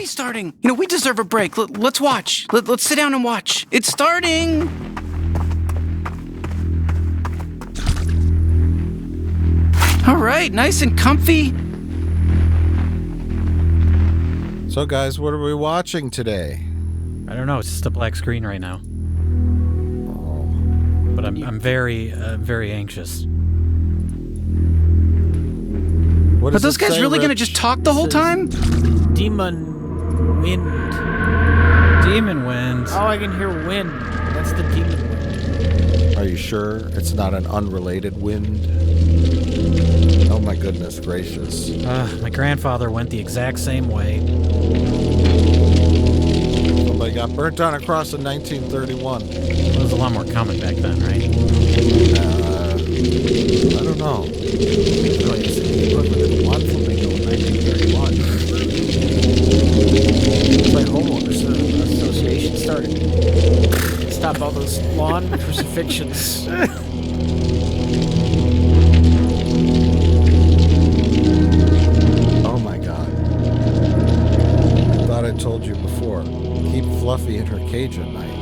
already starting. You know, we deserve a break. Let's watch. Let's sit down and watch. It's starting. All right, nice and comfy. So, guys, what are we watching today? I don't know. It's just a black screen right now. Oh. But I'm very, very anxious. What Are does those it guys say, really gonna Rich? just talk the whole time? Demon wind. Demon wind. Oh, I can hear wind. That's the demon wind. Are you sure it's not an unrelated wind? Oh my goodness gracious. My grandfather went the exact same way. Somebody got burnt on a cross in 1931. There was a lot more common back then, right? I don't know. It's like homeowners association started. Stop all those lawn crucifixions. Oh my god. I thought I told you before. Keep Fluffy in her cage at night.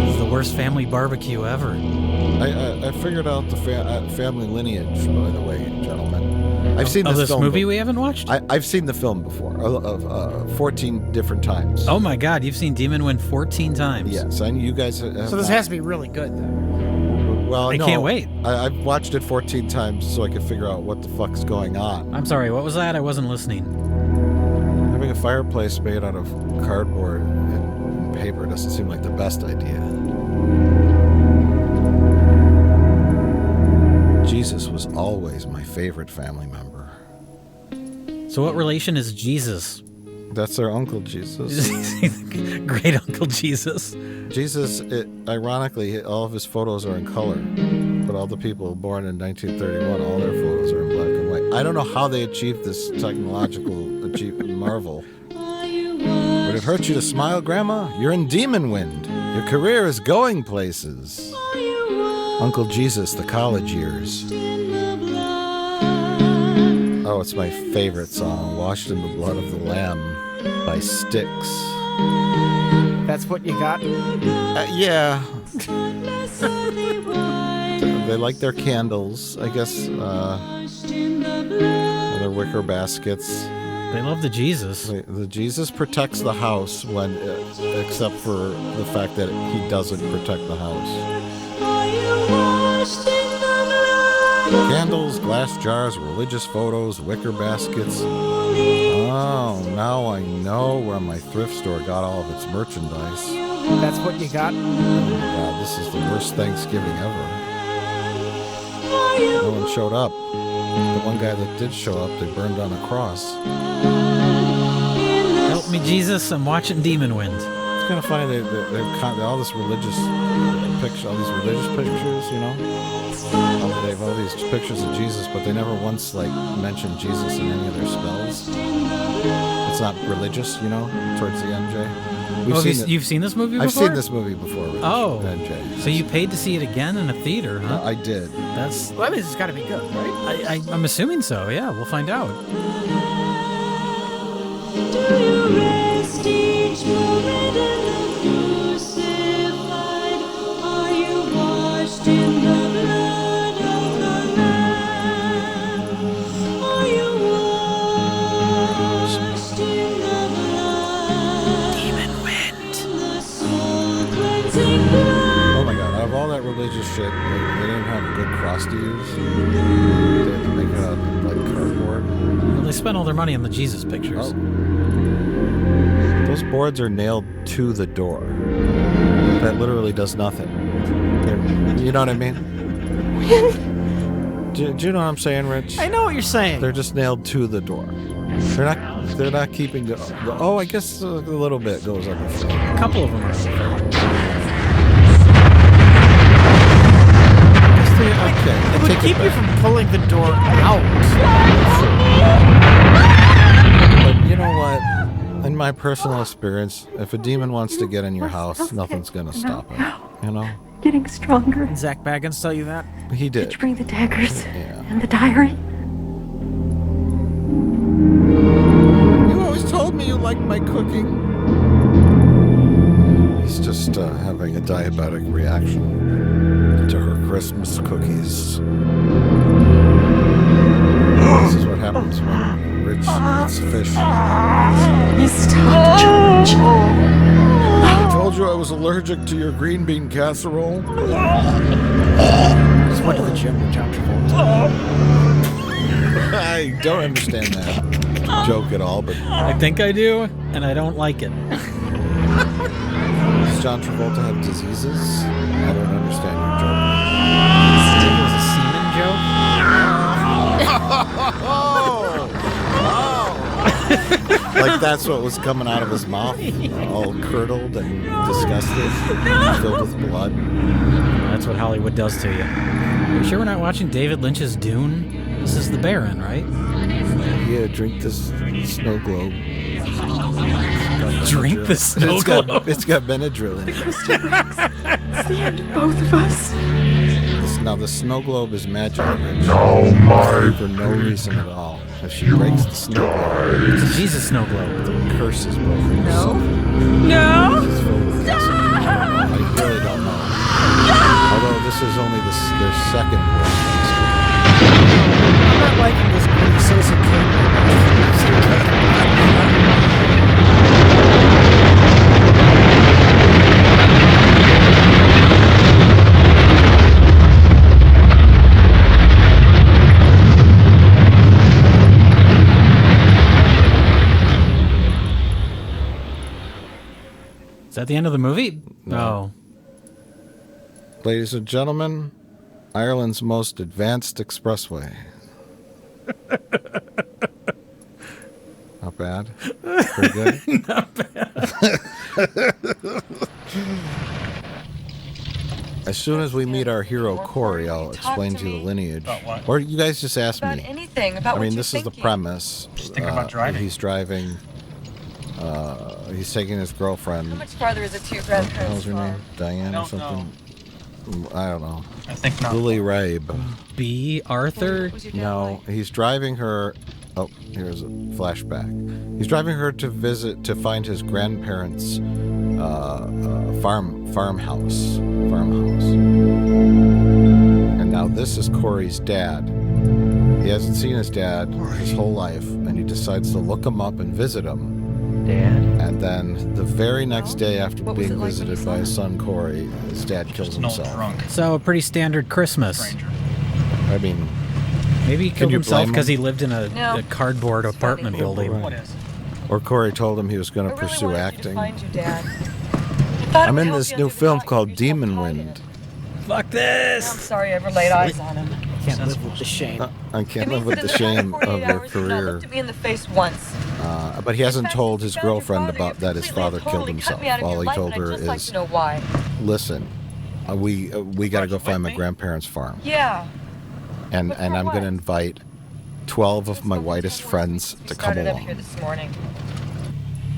It's the worst family barbecue ever. I figured out the family lineage, by the way, gentlemen. I've seen Of this this film movie we haven't watched? I've seen the film before, 14 different times. Oh my god, you've seen Demon Wind 14 times. Yes, and you guys have So this not. has to be really good, then. Well, I no, can't wait. I've watched it 14 times so I could figure out what the fuck's going on. I'm sorry, what was that? I wasn't listening. Having a fireplace made out of cardboard and paper doesn't seem like the best idea. Jesus was always my favorite family member. So what relation is Jesus? That's their Uncle Jesus. Great Uncle Jesus. Jesus, ironically, all of his photos are in color, but all the people born in 1931, all their photos are in black and white. I don't know how they achieved this technological marvel. Would it hurt you to smile, Grandma? You're in Demon Wind. Your career is going places. Uncle Jesus, the college years. Oh, it's my favorite song, Washed in the Blood of the Lamb by Styx. That's what you got? Yeah. They like their candles, I guess. Their wicker baskets. They love the Jesus. The Jesus protects the house when, except for the fact that he doesn't protect the house. Candles, glass jars, religious photos, wicker baskets. Oh, now I know where my thrift store got all of its merchandise. That's what you got? Oh my god, this is the worst Thanksgiving ever. No one showed up. The one guy that did show up, they burned on a cross. Help me, Jesus, I'm watching Demon Wind. It's kind of funny, they've all this religious pictures, all these religious pictures, you know? They have all these pictures of Jesus, but they never once, mention Jesus in any of their spells. It's not religious, you know, towards the end, Jay. You've seen this movie before? I've seen this movie before, Rich, and Jay. So you paid to see it again in a theater, huh? I did. That's... Well, that means it's got to be good, right? I'm assuming so, yeah. We'll find out. Oh my god, out of all that religious shit, they didn't have a good cross to use. They had to make it out of cardboard. Well, they spent all their money on the Jesus pictures. Oh. Those boards are nailed to the door. That literally does nothing. You know what I mean? Do you know what I'm saying, Rich? I know what you're saying. They're just nailed to the door. They're not keeping the oh, I guess a little bit goes up the front. A couple of them are. Okay. It would keep you from pulling the door out. But you know what? In my personal experience, if a demon wants to get in your house, nothing's gonna stop it. You know? Getting stronger. Did Zach Baggins tell you that? He did. Did you bring the daggers? Yeah. And the diary? You always told me you liked like my cooking? He's just having a diabetic reaction to her Christmas cookies. This is what happens when Rich eats fish. You stopped, George. I told you I was allergic to your green bean casserole. Just went to the gym with John Travolta. I don't understand that joke at all, but I think I do, and I don't like it. does John Travolta have diseases? I don't understand your joke. It was a semen joke. Like that's what was coming out of his mouth, all curdled and disgusted, filled with blood. That's what Hollywood does to you. Are you sure we're not watching David Lynch's Dune? This is the Baron, right? Yeah, drink this snow globe. Drink the snow globe. It's got Benadryl in it. It's the end of both of us. Now the snow globe is magic, Rich. For no reason at all. If she breaks the snow globe, It's a Jesus snow globe. the curse is broken. No. It's filled with acid. I really don't know. Although this is only their second one. I'm not liking this citizen king. Is that the end of the movie? No. Ladies and gentlemen, Ireland's most advanced expressway. Not bad. Pretty good. Not bad. As soon as we meet our hero Corey, I'll explain to you the lineage. Or you guys just ask About me. anything, about I what mean, you're this is the thinking. premise. Just thinking about driving. He's driving. He's taking his girlfriend. How much farther is it to your What grandparents' the hell's her name? farm? Diane or don't something? I don't know. I think not. Lily Rabe. B. Arthur? Was your dad No, like? he's driving her. Oh, here's a flashback. He's driving her to find his grandparents' farmhouse. And now this is Corey's dad. He hasn't seen his dad his whole life, and he decides to look him up and visit him. Dad. And then the very next day after What was being it like when you visited saw by his him? son Corey, his dad kills Just an old himself. drunk So a pretty standard Christmas. stranger. I mean, Maybe he Can killed you himself blame because him? he lived in No. a cardboard It's apartment funny. building. What is? or Corey told him he was going I to really pursue wanted you to acting. find you, Dad. I thought it I'm would in help this you new under the film thought called you'd be so Demon confident. Wind. Fuck I'm this! sorry I ever laid eyes on him. Can't live with the shame. I It can't means live with that the in past shame 48 of your hours, you've not career. looked at me in the face once. But he hasn't In fact, told since his you found your girlfriend father, about you've that his completely father and killed totally cut himself. me out of All your he life, told and I'd her just like is, to know why. listen, we got to go find my grandparents' farm. Yeah. And But for I'm going what? to invite 12 of my whitest friends to come Started up here along this morning.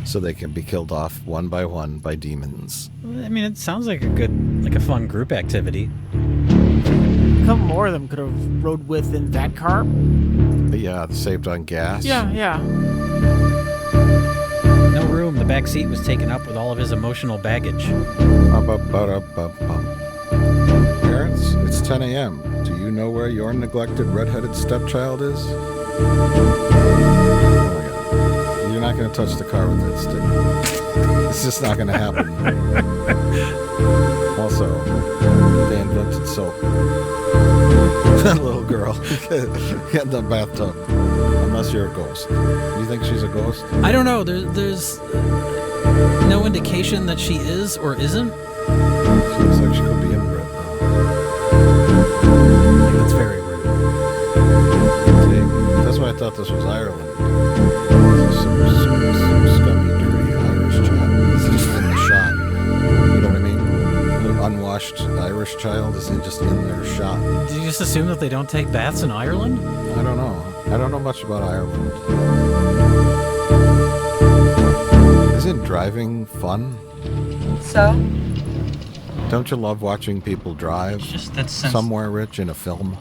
so they can be killed off one by demons. I mean, it sounds like a fun group activity. A couple more of them could have rode with in that car. But yeah, saved on gas. Yeah. No room. The back seat was taken up with all of his emotional baggage. Parents, it's 10 a.m. Do you know where your neglected redheaded stepchild is? Oh my God. You're not going to touch the car with that stick. It's just not going to happen. Also, they invented soap. That little girl, get in the bathtub. Unless you're a ghost. You think she's a ghost? I don't know. There's no indication that she is or isn't. She looks like she could be inbred, though. I think that's very rude. See, that's why I thought this was Ireland. Some scummy, dirty Irish child. It's just in the shot. You know what I mean? The unwashed Irish child isn't just in their shot. Did you just assume that they don't take baths in Ireland? I don't know. I don't know much about Ireland. Isn't driving fun? So? Don't you love watching people drive It's just that somewhere, Rich, in a film?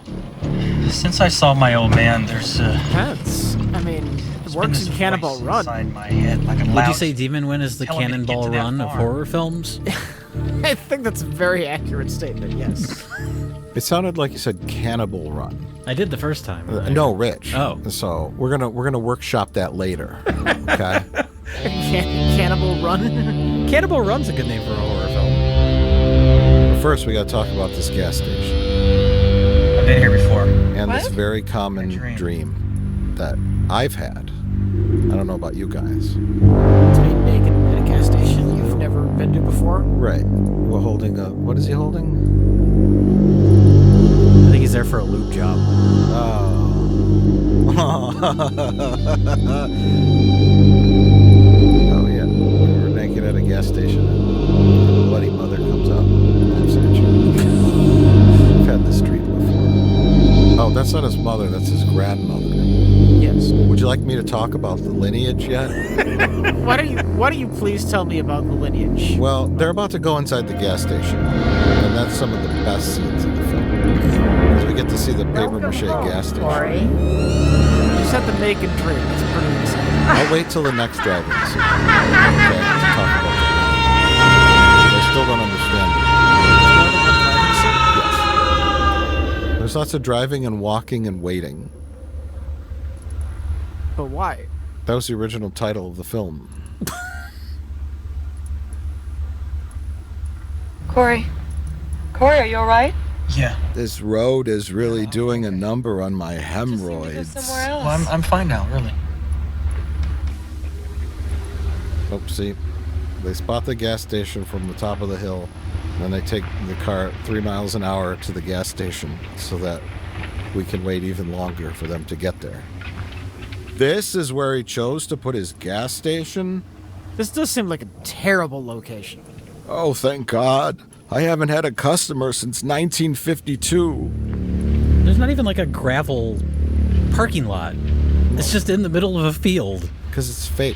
since I saw my old man, there's Depends. I mean, the works in Cannonball Run. Would you say Demon Wind is the Cannonball Run of horror films? I think that's a very accurate statement, yes. It sounded like you said Cannibal Run. I did the first time. No, Rich. Oh. So we're gonna workshop that later. Okay. Cannibal Run? Cannibal Run's a good name for a horror film. But first, we gotta talk about this gas station I've been here before. and this What? very common dream that I've had. I don't know about you guys. To be naked at a gas station you've never been to before? Right. We're holding a. What is he holding? I think he's there for a lube job. Oh yeah. We were naked at a gas station and a bloody mother comes out and laughs at you. I've had this dream before. Oh, that's not his mother, that's his grandmother. Yes. Would you like me to talk about the lineage yet? Why don't you please tell me about the lineage? Well, they're about to go inside the gas station, and that's some of the best scenes in the film. Because we get to see the paper mache gas station. You just had the naked dream. That's pretty exciting. I'll wait till the next driving scene. Okay, to talk about that. Because I still don't understand it. Yes. There's lots of driving and walking and waiting. But why? That was the original title of the film. Corey, are you all right? Yeah. This road is really doing a number on my Just seem to go hemorrhoids. somewhere else. Well, I'm fine now, really. Oopsie. They spot the gas station from the top of the hill. Then they take the car 3 miles an hour to the gas station so that we can wait even longer for them to get there. This is where he chose to put his gas station? This does seem like a terrible location. Oh, thank God. I haven't had a customer since 1952. There's not even like a gravel parking lot. It's just in the middle of a field. Because it's fake.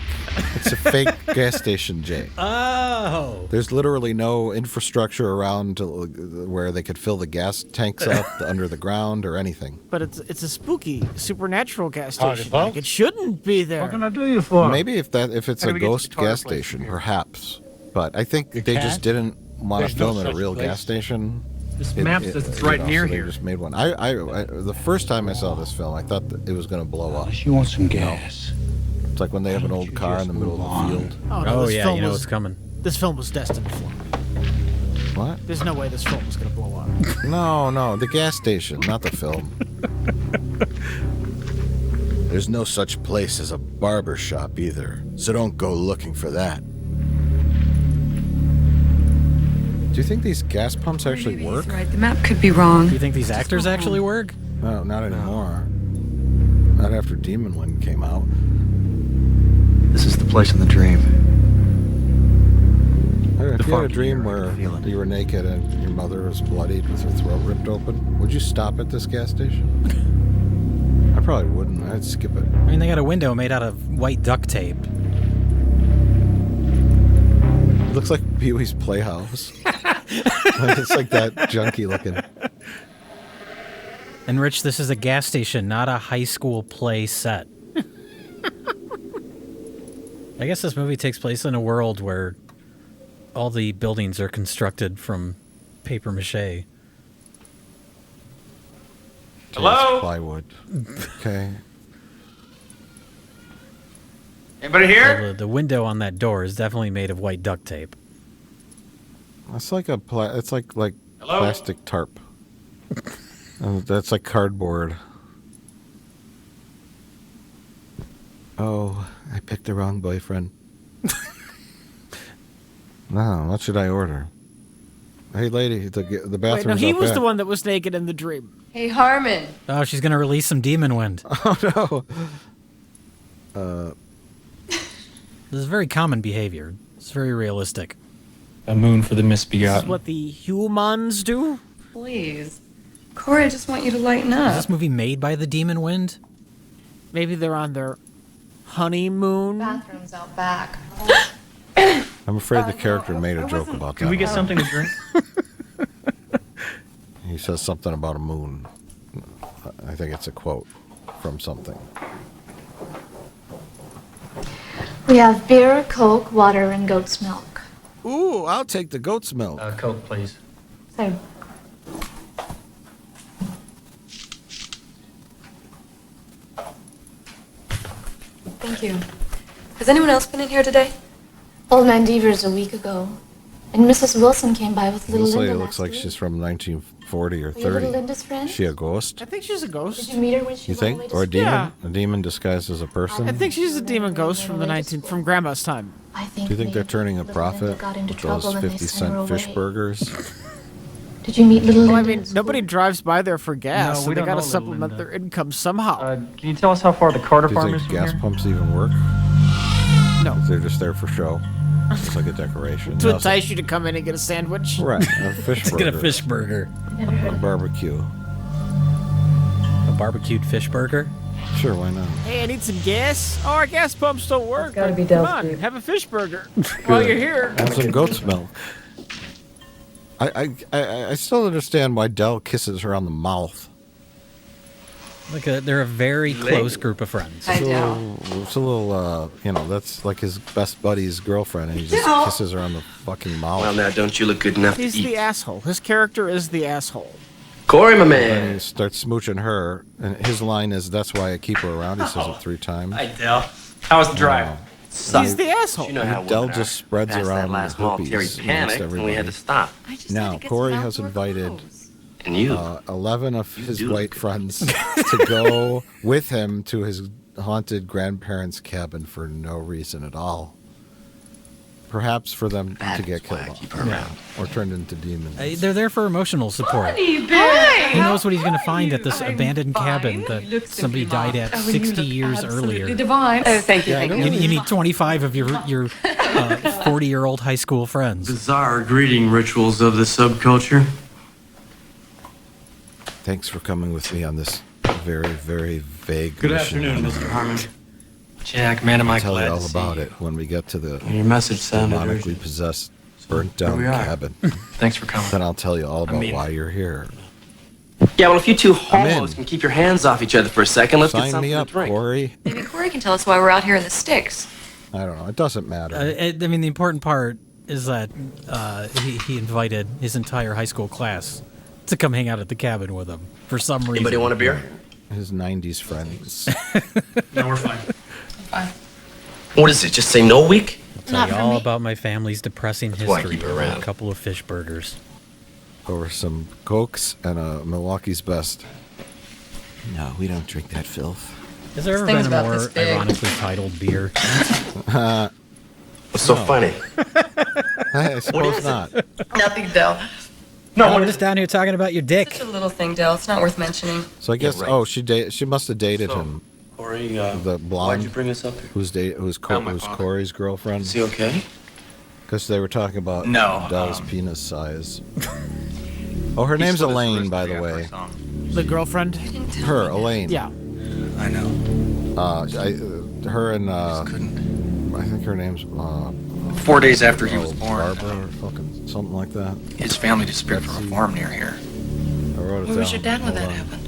It's a fake gas station, Jay. Oh. There's literally no infrastructure around where they could fill the gas tanks up under the ground or anything. But it's a spooky, supernatural gas station. Like, it shouldn't be there. What can I do you for? Maybe if it's How a do we get to ghost the car gas place station, from here? perhaps. But I think they just didn't want to There's no film at a such real place. gas station. This map says it's right near so here. They just made one. I the first time I saw this film, I thought that it was going to blow up. Unless you want some gas. It's like when they have an old car in the middle of the field. Oh, no, Oh, this yeah, film you know was, it's coming. This film was destined to flop. What? There's no way this film was going to blow up. No, the gas station, not the film. There's no such place as a barber shop either, so don't go looking for that. Do you think these gas pumps actually Maybe work? he's right. The map could be wrong. Do you think these actors actually work? No, not anymore. Not after Demon Wind came out. This is the place in the dream. If you had a farm dream here, I where can feel it. you were naked and your mother was bloodied with her throat ripped open, would you stop at this gas station? I probably wouldn't. I'd skip it. I mean, they got a window made out of white duct tape. It looks like Pee-wee's Playhouse. It's like that junky looking. And Rich, this is a gas station, not a high school play set. I guess this movie takes place in a world where all the buildings are constructed from paper mache. Hello? Plywood. Okay. Anybody So here? the window on that door is definitely made of white duct tape. It's like it's like Hello? plastic tarp. That's like cardboard. Oh, I picked the wrong boyfriend. No, what should I order? Hey, lady, the Wait, bathroom's no, he out was back. the one that was naked in the dream. Hey, Harmon. Oh, she's going to release some demon wind. Oh no. This is very common behavior. It's very realistic. A moon for the This is misbegotten. what the humans do. Please. Corey, I just want you to lighten Is up. this movie made by the demon wind? Maybe they're on their honeymoon. Bathroom's out back. I'm afraid the character made a joke about that. Can we get something to drink? He says something about a moon. I think it's a quote from something. We have beer, Coke, water, and goat's milk. Ooh, I'll take the goat's milk. Coke, please. So, Thank you. Has anyone else been in here today? Old Man Deaver's a week ago. And Mrs. Wilson came by with little This lady Linda looks last like week. she's from 1940 or Were you little 30. Linda's friend? Is she a ghost? I think she's a Did ghost. you meet her when she You went away think? to Or a school? demon? Yeah. A demon disguised as a person? I think she's a demon ghost from from Grandma's time. I think Do you think they're maybe turning a little profit Linda got into with those trouble and they 50 sent her cent fish away. burgers? Did you meet little Well, I Linda? mean, in school? nobody drives by there for gas, No, so we they don't gotta know little supplement Linda. their income somehow. Can you tell us how far the Carter Do you farm think is from gas here? pumps even work? No. They're just there for show. It's like a decoration. To No, entice you to come in and get a sandwich. Right, a fish Let's burger. get a fish burger. A barbecue. A barbecued fish burger. Sure, why not? Hey, I need some gas. Oh, our gas pumps don't work. gotta be Come Del's on, food. have a fish burger while you're here. And some goat's milk. I still understand why Dell kisses her on the mouth. They're a very close group of friends. I know. It's a little, that's like his best buddy's girlfriend, and he just kisses her on the fucking mouth. Well, now, don't you look good enough He's to eat? the asshole. His character is the asshole. Corey, my And man. he starts smooching her, and his line is, "That's why I keep her around." He says it 3 times. Hi, Dell. How was the drive? Wow. He's the asshole. You know how Dell women just are. spreads Past around that last the mall, hoopies Terry amongst panicked, and we had to everybody. stop. I just Now, had to get Corey some has outdoor invited clothes. And you. 11 of his do white look friends to go with him to his haunted grandparents' cabin for no reason at all. Perhaps for them That to get is why I killed keep her off. around. Or turned into demons. They're there for emotional support. Hi! Who knows what he's going to find at this I'm abandoned cabin fine. You look that somebody simply died at marvelous. Oh, and you 60 look years absolutely earlier? divine. Oh, thank you, Yeah, I thank know. you. You need 25 of your 40-year-old high school friends. Bizarre greeting rituals of the subculture. Thanks for coming with me on this very, very vague Good mission. afternoon, Mr. Harmon. Jack, man, am I I'll tell glad you all to see about you. it when we get to the Your message sounded demonically urgent. possessed, burnt here down we are. cabin. Thanks for coming. Then I'll tell you all about mean- why you're here. Yeah, well, if you two I'm in. homos can keep your hands off each other for a second, let's get Sign something me up, to drink. Corey. Maybe Corey can tell us why we're out here in the sticks. I don't know. It doesn't matter. I mean, the important part is that he invited his entire high school class to come hang out at the cabin with him for some reason. Anybody want a beer? His 90s friends. No, we're fine. What is it? Just say no week? Tell Not you for all me. about my family's depressing why I history keep her over a around. couple of fish burgers. Over some Cokes and a Milwaukee's Best. No, we don't drink that filth. Has there ever thing's been a about more this big. ironically titled beer? What's so funny? I suppose is it? not. Nothing, Del. No, we're just down here talking about your dick. Such a little thing, Del. It's not worth mentioning. So I guess, right. she must have dated him. Corey, The why'd blonde you bring us up here? who's Found my father. Corey's girlfriend. Is he okay? Because they were talking about No, Dell's penis size. Oh, her He name's split his Elaine, wrist by the after I way. saw him. The girlfriend. Her, Elaine. Yeah. I know. Her and Couldn't. I think her name's 4 days after he was born, Barbara or fucking something like that. his family disappeared from a farm near here. I wrote it Where was down. your dad when Hold that on. happened?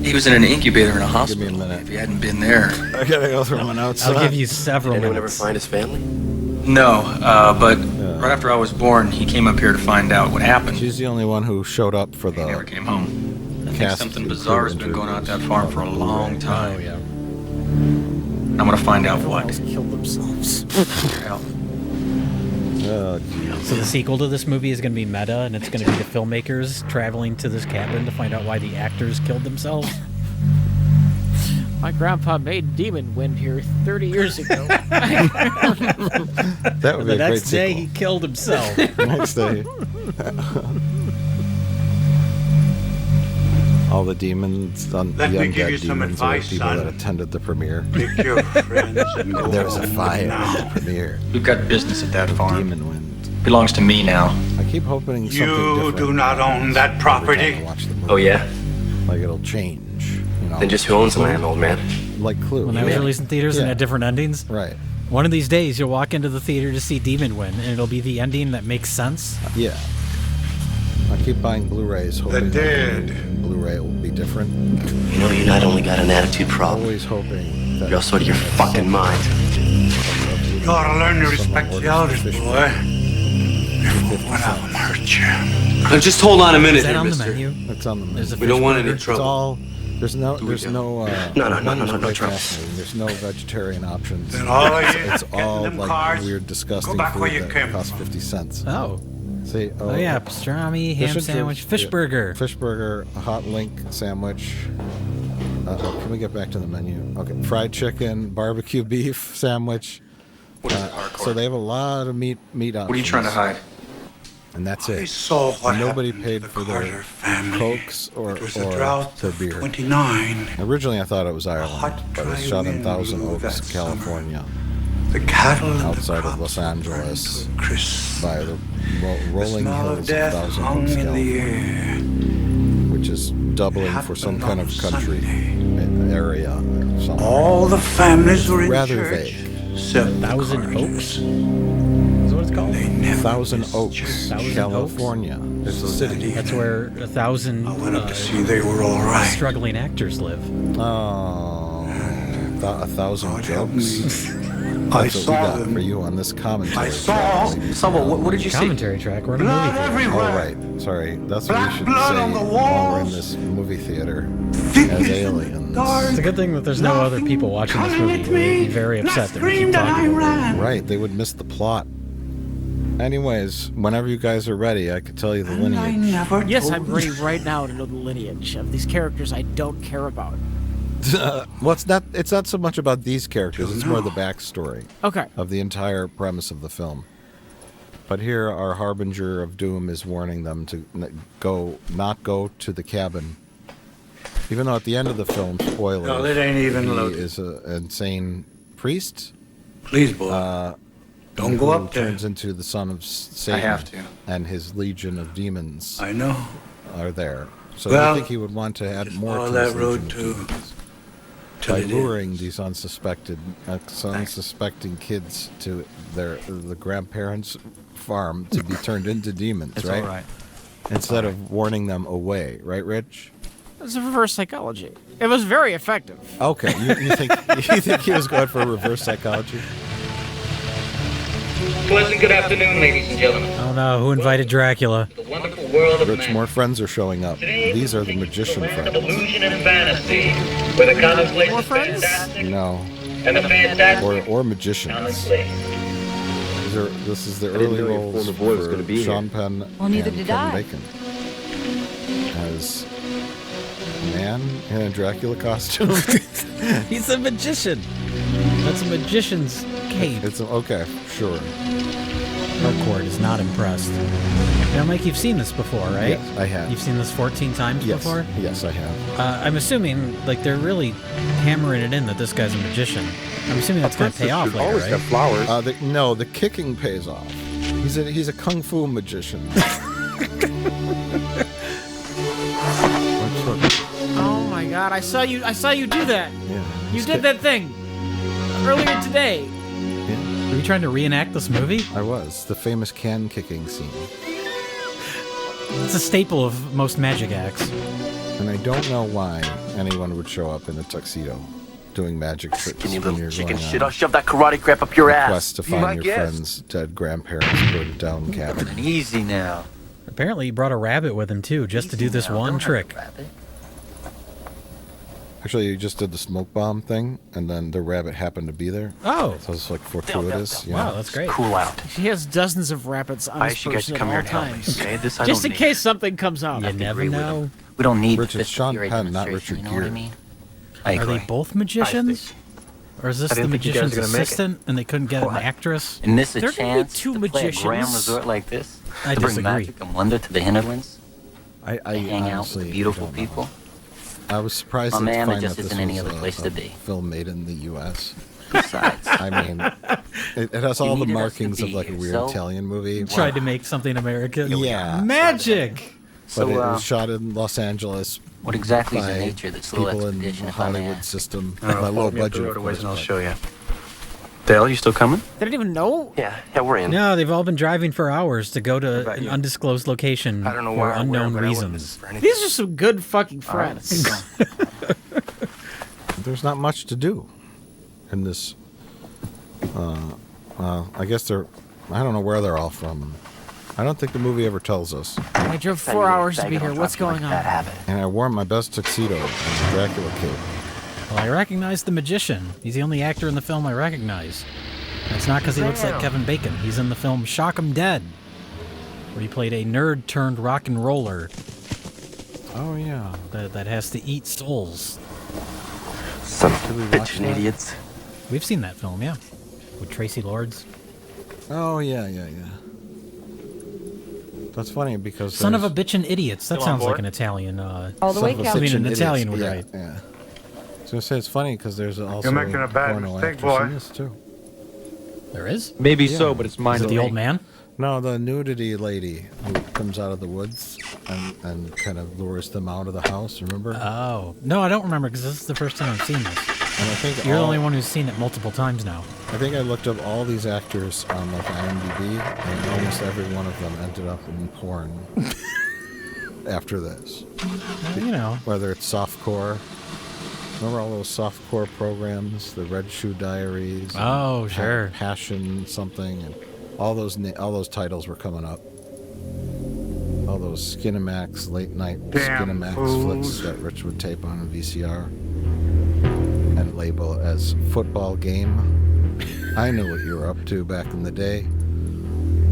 He was in an incubator in a Give hospital. me a minute. If he hadn't been there. I gotta go through my notes. I'll give you several Did anyone ever minutes. find his family? No, but right after I was born, he came up here to find out what happened. She's the only one who showed up for He never the came home. I think cast something and bizarre crew has been going on at that interviews farm for a on long Blu-ray. time. Oh, yeah. I'm gonna find out what. Almost killed themselves. Hell. Oh, geez. So the sequel to this movie is going to be meta, and it's going to be the filmmakers traveling to this cabin to find out why the actors killed themselves. My grandpa made Demon Wind here 30 years ago. That would be The a great next day, sequel. he killed himself. Next day. All the demons, the Let me give you undead some demons, are the advice, people son. that attended the premiere. Pick your friends and go There was a home fire now. at the premiere. We've got business at that farm. Demon Wind. Belongs to me now. I keep hoping something You different do not own that every time property. I watch the movie. Oh, yeah? Like it'll change. You know? Then just who owns the land, old man? Like Clue. When that was Yeah. released in theaters and Yeah. had different endings. Right. One of these days, you'll walk into the theater to see Demon Win, and it'll be the ending that makes sense. Yeah. I keep buying Blu-rays, hoping dead. that Blu-ray will be different. You know, you not only got an attitude problem, Always hoping that you're also out of your fucking mind. You gotta learn to respect the elders, boy. One of them hurt you. Now just hold on a minute Is that here, on the mister. menu? It's on the menu. There's a We don't want any fish It's trouble. all. There's no. No, menus no, are quite trouble. fascinating. There's no vegetarian options. Then all of you It's getting all them like cars, weird, disgusting go back food where you that came costs from. 50 cents. Oh. See, Oh yeah, pastrami, ham and sandwich, chips, fish yeah. burger. Fish burger, a hot link sandwich. Can we get back to the menu? Okay, fried chicken, barbecue beef sandwich. What is it, hardcore? So they have a lot of meat options. What are you trying to hide? And that's I it. saw what Nobody happened paid to the for their Carter family. Cokes or It was a drought their of beer. 29. Originally, I thought it was Ireland, hot, but it was dry shot in wind Thousand blew Oaks, that summer. California, The cattle and outside the of Los crops Angeles, burned to a crisp. by the The rolling smell hills of of death Thousand hung Oaks, in the California, air. which is doubling for some kind of country area. Or something. All the families were in Rather church. vague. Except the Thousand Carters. Oaks? Is that what it's called? They never Thousand missed Oaks, church. Thousand California. It's a city. That's where 1,000 I went up to see they were all right. struggling actors live. Oh, 1,000 God help jokes. me. That's I what we saw got them. for you on this commentary. I saw track, ladies and So what did you see? Commentary track. We're in a blood movie theater. everywhere. Oh, right. Sorry. That's what Black we should blood say on the while we're in walls. this movie theater Thick as as aliens. dark. It's a good thing that there's no other people watching this movie. They'd be very upset that we keep talking about it. Right. They would miss the plot. Anyways, whenever you guys are ready, I could tell you the And I lineage. never Yes, told I'm you. ready right now to know the lineage of these characters I don't care about. Well, it's not so much about these characters. It's more the backstory Okay. of the entire premise of the film. But here, our harbinger of doom is warning them to not go to the cabin. Even though at the end of the film, spoiler, No, it ain't even he loaded. is an insane priest. Please, boy. Don't go who up there. turns into the son of Satan. I have to. And his legion of demons I know. are there. So Well, I think he would want to add just more follow to that his road legion of to- demons till by it luring ends. these unsuspecting kids to the grandparents' farm to be turned into demons, It's right? all right. Instead of warning them away, right, Rich? It's a reverse psychology. It was very effective. Okay, you think he was going for reverse psychology? Pleasant good afternoon, ladies and gentlemen. Oh no, who invited Dracula? The wonderful world of Rich, man. more friends are showing up. Today, These are we'll the take magician you to the land friends. of illusion and fantasy, where the commonplace More is friends? fantastic No, and the fantastic or magicians. commonplace. This is the didn't early know your roles form of voice was for gonna be Sean Penn Well, neither and did Kevin I. Bacon as a man in a Dracula costume. He's a magician. That's a magician's cape. It's okay, sure. Hardcore is not impressed. Now, Mike, you've seen this before, right? Yes, I have. You've seen this 14 times Yes, before? yes, I have. I'm assuming, like, they're really hammering it in that this guy's a magician. I'm assuming that's going to pay off later, right? flowers. No, the kicking pays off. He's a kung fu magician. Oh my god, I saw you do that. Yeah, You he's did that thing earlier today. Yeah, Are you trying to reenact this movie? I was the famous can kicking scene, It's a staple of most magic acts. and I don't know why anyone would show up in a tuxedo doing magic tricks Skinny when little you're chicken going shit. on I'll shove that karate crap up your a ass. quest to Be my find your guest. friend's dead grandparents' burned down cabin. Easy now. Apparently, he brought a rabbit with him, too, just to do this one trick. Actually, you just did the smoke bomb thing, and then the rabbit happened to be there. Oh, So it's like fortuitous. You wow, know? that's great. Cool out. He has dozens of rabbits on I his asked you guys person to come at here all and help me, times. okay? This I Just don't in need. case something comes up. You never agree with know. We don't need Rich, the it's Sean fifth-degree Penn, not demonstration, Richard you know what I Gere. mean? I Are agree. they both magicians? Or is this I the didn't think you guys magician's were gonna make it. assistant and they couldn't get an What? actress? And this a There can be chance two to play a magicians. grand resort like this? I to bring disagree. magic and wonder to the hinterlands? I To hang out honestly with beautiful don't know. people? I was surprised Oh, to man, it find just that this isn't any was other place a to be. film made in the U.S. Besides, I mean, it has all the needed us to markings of be like a here, weird so- Italian movie. Tried to make something American. Yeah. Magic! But so, it was shot in Los Angeles what exactly is by the nature of this little people in the expedition, if I may Hollywood ask? system. I don't know, By follow low me up the budget, road of a ways course, and I'll but- show you. Dale, you still coming? They didn't even know. Yeah, we're in. No, they've all been driving for hours to go to about an you? undisclosed location I don't know for where or unknown where, but I wouldn't miss reasons. it for anything. These are some good fucking friends. There's not much to do in this I guess they're. I don't know where they're all from. I don't think the movie ever tells us. I drove 4 hours to be here. What's going on? And I wore my best tuxedo and the Dracula cape. Well, I recognize the magician. He's the only actor in the film I recognize. And it's not because he looks like Kevin Bacon. He's in the film Shock 'Em Dead, where he played a nerd turned rock and roller. Oh yeah. That has to eat souls. Son of bitchin' idiots. We've seen that film, yeah. With Tracy Lords. Oh yeah. That's funny because Son of a bitchin' idiots. That sounds like an Italian. All the way, Son of a Captain. I mean, an bitchin' Italian would idiots. write. Yeah. I was gonna say it's funny because there's also You're making a bad porno mistake, actress boy. in this too. There is? Maybe so, but it's mine. Is it the old man? No, the nudity lady who comes out of the woods and kind of lures them out of the house. Remember? Oh. No, I don't remember because this is the first time I've seen this. And I think You're the only one who's seen it multiple times now. I think I looked up all these actors on like IMDb, and almost every one of them ended up in porn after this. You know. Whether it's softcore. Remember all those softcore programs, the Red Shoe Diaries? Oh, sure. Passion something, and all those titles were coming up. All those Skinamax late night Damn Skinamax fools. flicks that Rich would tape on a VCR and label as football game. I knew what you were up to back in the day.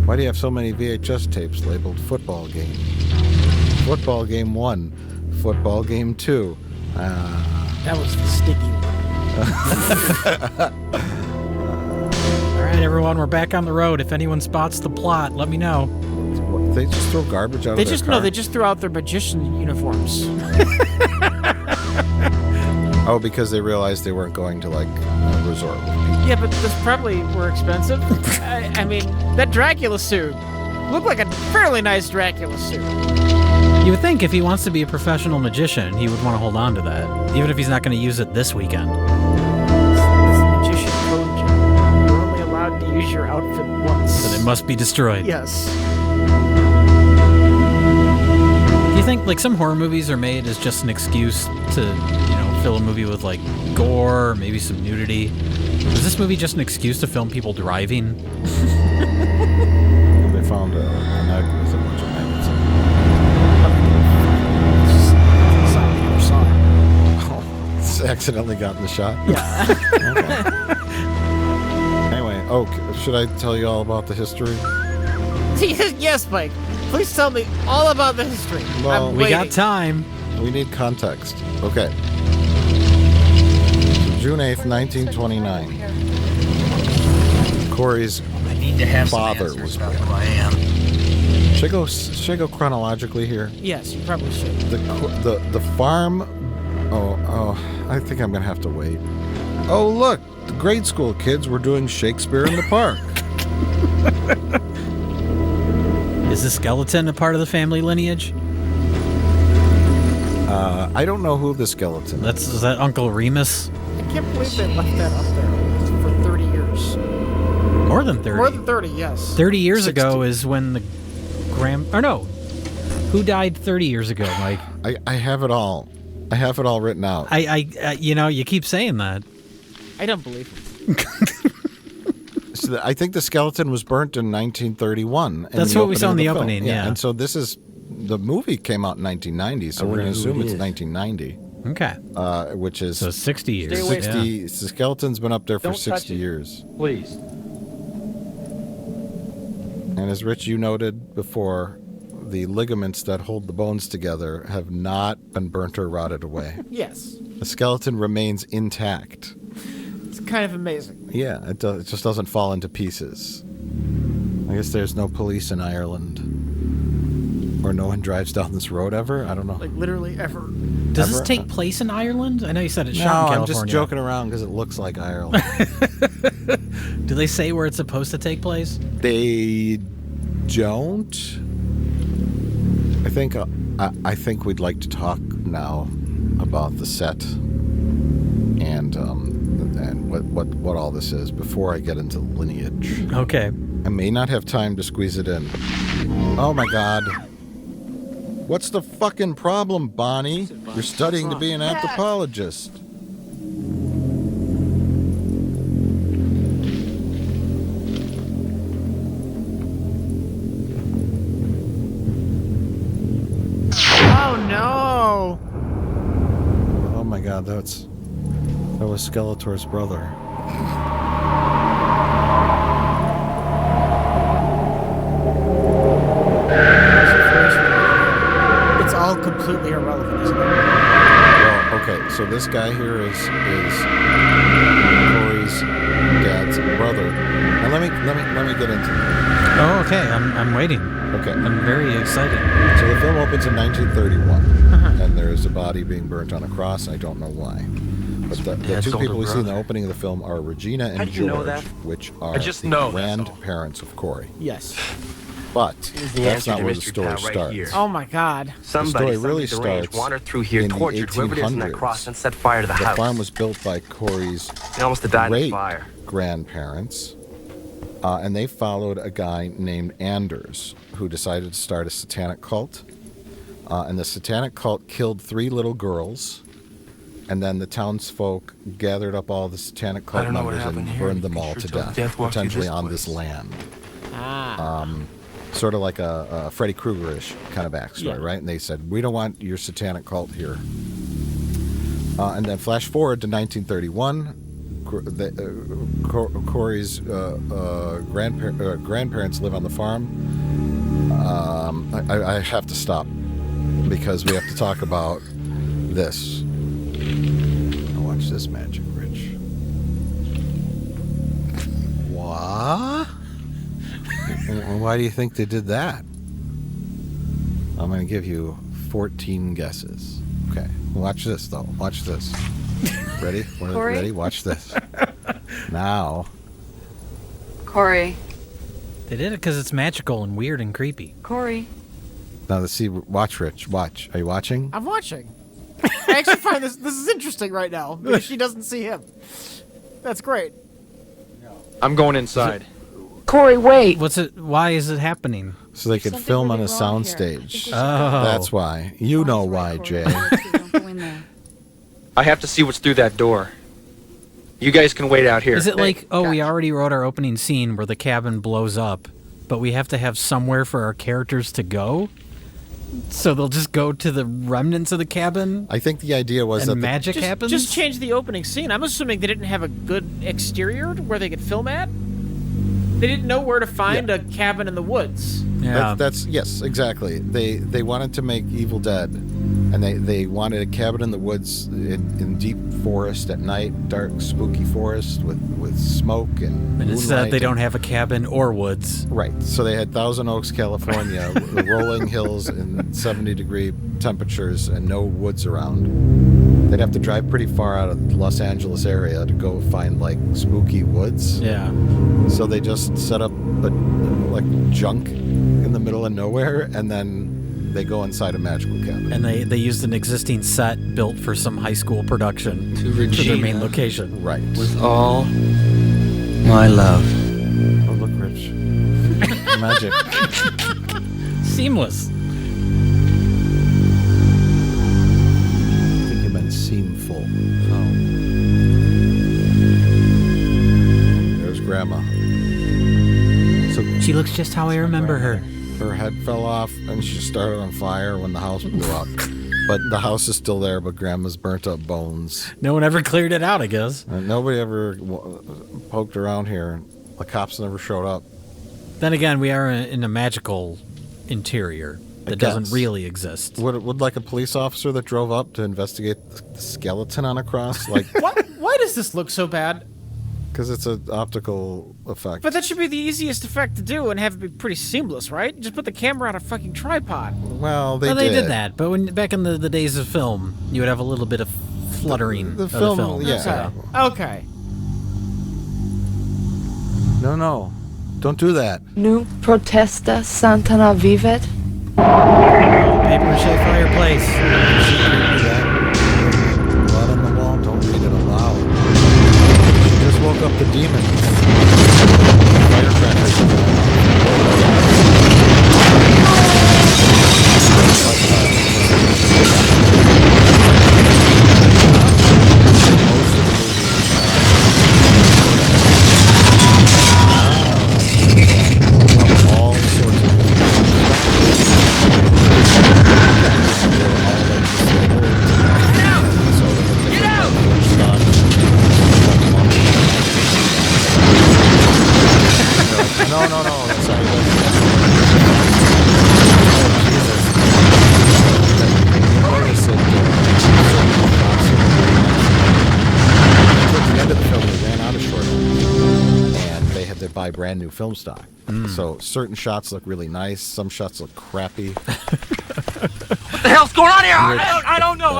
Why do you have so many VHS tapes labeled football game? Football game 1, football game 2. That was the sticky one. All right, everyone, we're back on the road. If anyone spots the plot, let me know. They just throw garbage out They of their just car? no, they just threw out their magician uniforms. Oh, because they realized they weren't going to like a resort with people. Yeah, but those probably were expensive. I mean, that Dracula suit looked like a fairly nice Dracula suit. You would think if he wants to be a professional magician, he would want to hold on to that, even if he's not going to use it this weekend. This magician code, Jim. You're only allowed to use your outfit once. Then it must be destroyed. Yes. Do you think like some horror movies are made as just an excuse to, fill a movie with like gore, or maybe some nudity? Is this movie just an excuse to film people driving? They found an egg with a bunch of maggots in it. Oh, it's accidentally got in the shot? Yeah. Okay. Anyway, should I tell you all about the history? Yes, Mike. Please tell me all about the history. Well, I'm We got waiting. time. We need context. Okay. June 8th, 1929. Corey's father was born. Who I am. Should I go chronologically here? Yes, you probably should. The farm. Oh, I think I'm gonna have to wait. Oh, look, the grade school kids were doing Shakespeare in the park. Is the skeleton a part of the family lineage? I don't know who the skeleton is. Is that Uncle Remus? I can't believe they left that up there for 30 years. More than 30. More than 30, yes. 30 years 60. ago is when the who died 30 years ago, Mike? I have it all. I have it all written out. You keep saying that. I don't believe him. So I think the skeleton was burnt in 1931. That's the what we saw in opening the of film. opening, yeah. And so the movie came out in 1990, so we're going to assume it's 1990. Okay. Which is So 60 years. Stay away. 60. Yeah. The skeleton's been up there for Don't touch 60 it. years. Please. And as Rich, you noted before, the ligaments that hold the bones together have not been burnt or rotted away. Yes. The skeleton remains intact. It's kind of amazing. Yeah, it just doesn't fall into pieces. I guess there's no police in Ireland. Or no one drives down this road ever? I don't know. Like, literally ever. Does this Ever? take place in Ireland? I know you said it's No, shot in I'm California. just joking around because it looks like Ireland. Do they say where it's supposed to take place? They don't. I think we'd like to talk now about the set and what all this is before I get into lineage. Okay. I may not have time to squeeze it in. Oh my God. What's the fucking problem, Bonnie? You're studying to be an anthropologist. No. Oh my God, that was Skeletor's brother. It's all completely irrelevant, isn't it? Well, okay, so this guy here is Corey's dad's brother. And let me get into it. Oh, okay. I'm waiting. Okay. I'm very excited. So the film opens in 1931, and there is a body being burnt on a cross. I don't know why. But the two people we see in the opening of the film are Regina and George, which are the grandparents of Corey. Yes. But that's not where the story starts. Oh my God. The story really starts through here, in the tortured whoever it is in that cross, and set fire to the house. The farm was built by Corey's great-grandparents, and they followed a guy named Anders, who decided to start a satanic cult. And the satanic cult killed 3 little girls, and then the townsfolk gathered up all the satanic cult members and burned them all to death, potentially on this land. Sort of like a Freddy Krueger-ish kind of backstory, right? And they said, we don't want your satanic cult here. And then flash forward to 1931. Corey's grandparents live on the farm. I have to stop because we have to talk about this. Watch this magic, Rich. What? Why do you think they did that? I'm going to give you 14 guesses. Okay. Watch this, though. Watch this. Ready? Ready? Watch this. Now. Corey. They did it because it's magical and weird and creepy. Corey. Now, let's see. Watch, Rich. Watch. Are you watching? I'm watching. I actually find this is interesting right now because she doesn't see him. That's great. I'm going inside. Corey, wait. Why is it happening? So they could film on a soundstage. Oh. That's why. You know why, Jay. I have to see what's through that door. You guys can wait out here. Is it like, we already wrote our opening scene where the cabin blows up, but we have to have somewhere for our characters to go? So they'll just go to the remnants of the cabin? I think the idea was that magic happens? Just change the opening scene. I'm assuming they didn't have a good exterior where they could film at. They didn't know where to find a cabin in the woods. Yeah. That's yes, exactly. They wanted to make Evil Dead, and they wanted a cabin in the woods in deep forest at night, dark, spooky forest with smoke and instead they don't have a cabin or woods. Right. So they had Thousand Oaks, California, the rolling hills and 70-degree temperatures and no woods around. They'd have to drive pretty far out of the Los Angeles area to go find like spooky woods. Yeah. So they just set up like junk in the middle of nowhere, and then they go inside a magical cabin. And they used an existing set built for some high school production To for their main Regina. location. Right. With all my love. Oh, look, Rich. Magic. Seamless. I think you meant seamful. Oh. There's Grandma. So She looks just how I remember her. her head fell off, and she started on fire when the house blew up. But the house is still there, but Grandma's burnt up bones. No one ever cleared it out, I guess. And nobody ever poked around here. The cops never showed up. Then again, we are in a magical interior that doesn't really exist. Would like a police officer that drove up to investigate the skeleton on a cross? Like, Why does this look so bad? because it's an optical effect. But that should be the easiest effect to do and have it be pretty seamless, right? Just put the camera on a fucking tripod. Well, they did that, but back in the days of film, you would have a little bit of fluttering The of film, the film. yeah. Okay. No. Don't do that. Nu protesta Santana vivet. Paper mache fireplace. Blood on the wall, don't read it aloud. She just woke up the demon. Firecrackers are going all sorts of brand new film stock. So certain shots look really nice. Some shots look crappy. What the hell's going on here? I don't know.